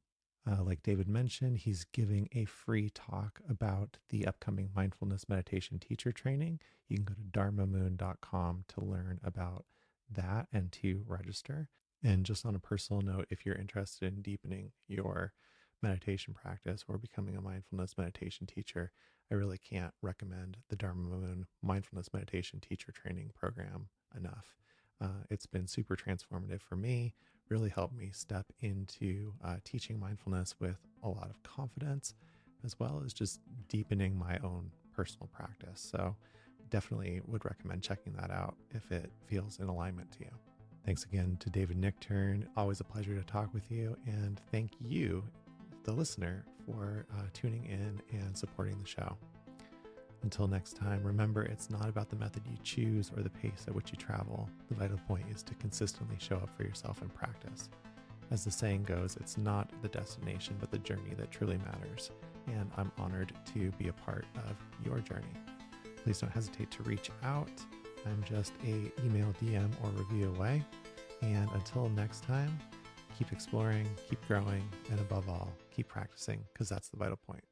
A: Like David mentioned, he's giving a free talk about the upcoming mindfulness meditation teacher training. You can go to dharmamoon.com to learn about that and to register. And just on a personal note, if you're interested in deepening your meditation practice or becoming a mindfulness meditation teacher, I really can't recommend the Dharma Moon Mindfulness Meditation Teacher Training Program enough. It's been super transformative for me, really helped me step into teaching mindfulness with a lot of confidence, as well as just deepening my own personal practice. So definitely would recommend checking that out if it feels in alignment to you. Thanks again to David Nichtern. Always a pleasure to talk with you. And thank you, the listener, for tuning in and supporting the show. Until next time, remember, it's not about the method you choose or the pace at which you travel. The vital point is to consistently show up for yourself in practice. As the saying goes, it's not the destination, but the journey that truly matters. And I'm honored to be a part of your journey. Please don't hesitate to reach out. I'm just a email, DM, or review away. And until next time, keep exploring, keep growing, and above all, keep practicing, because that's the vital point.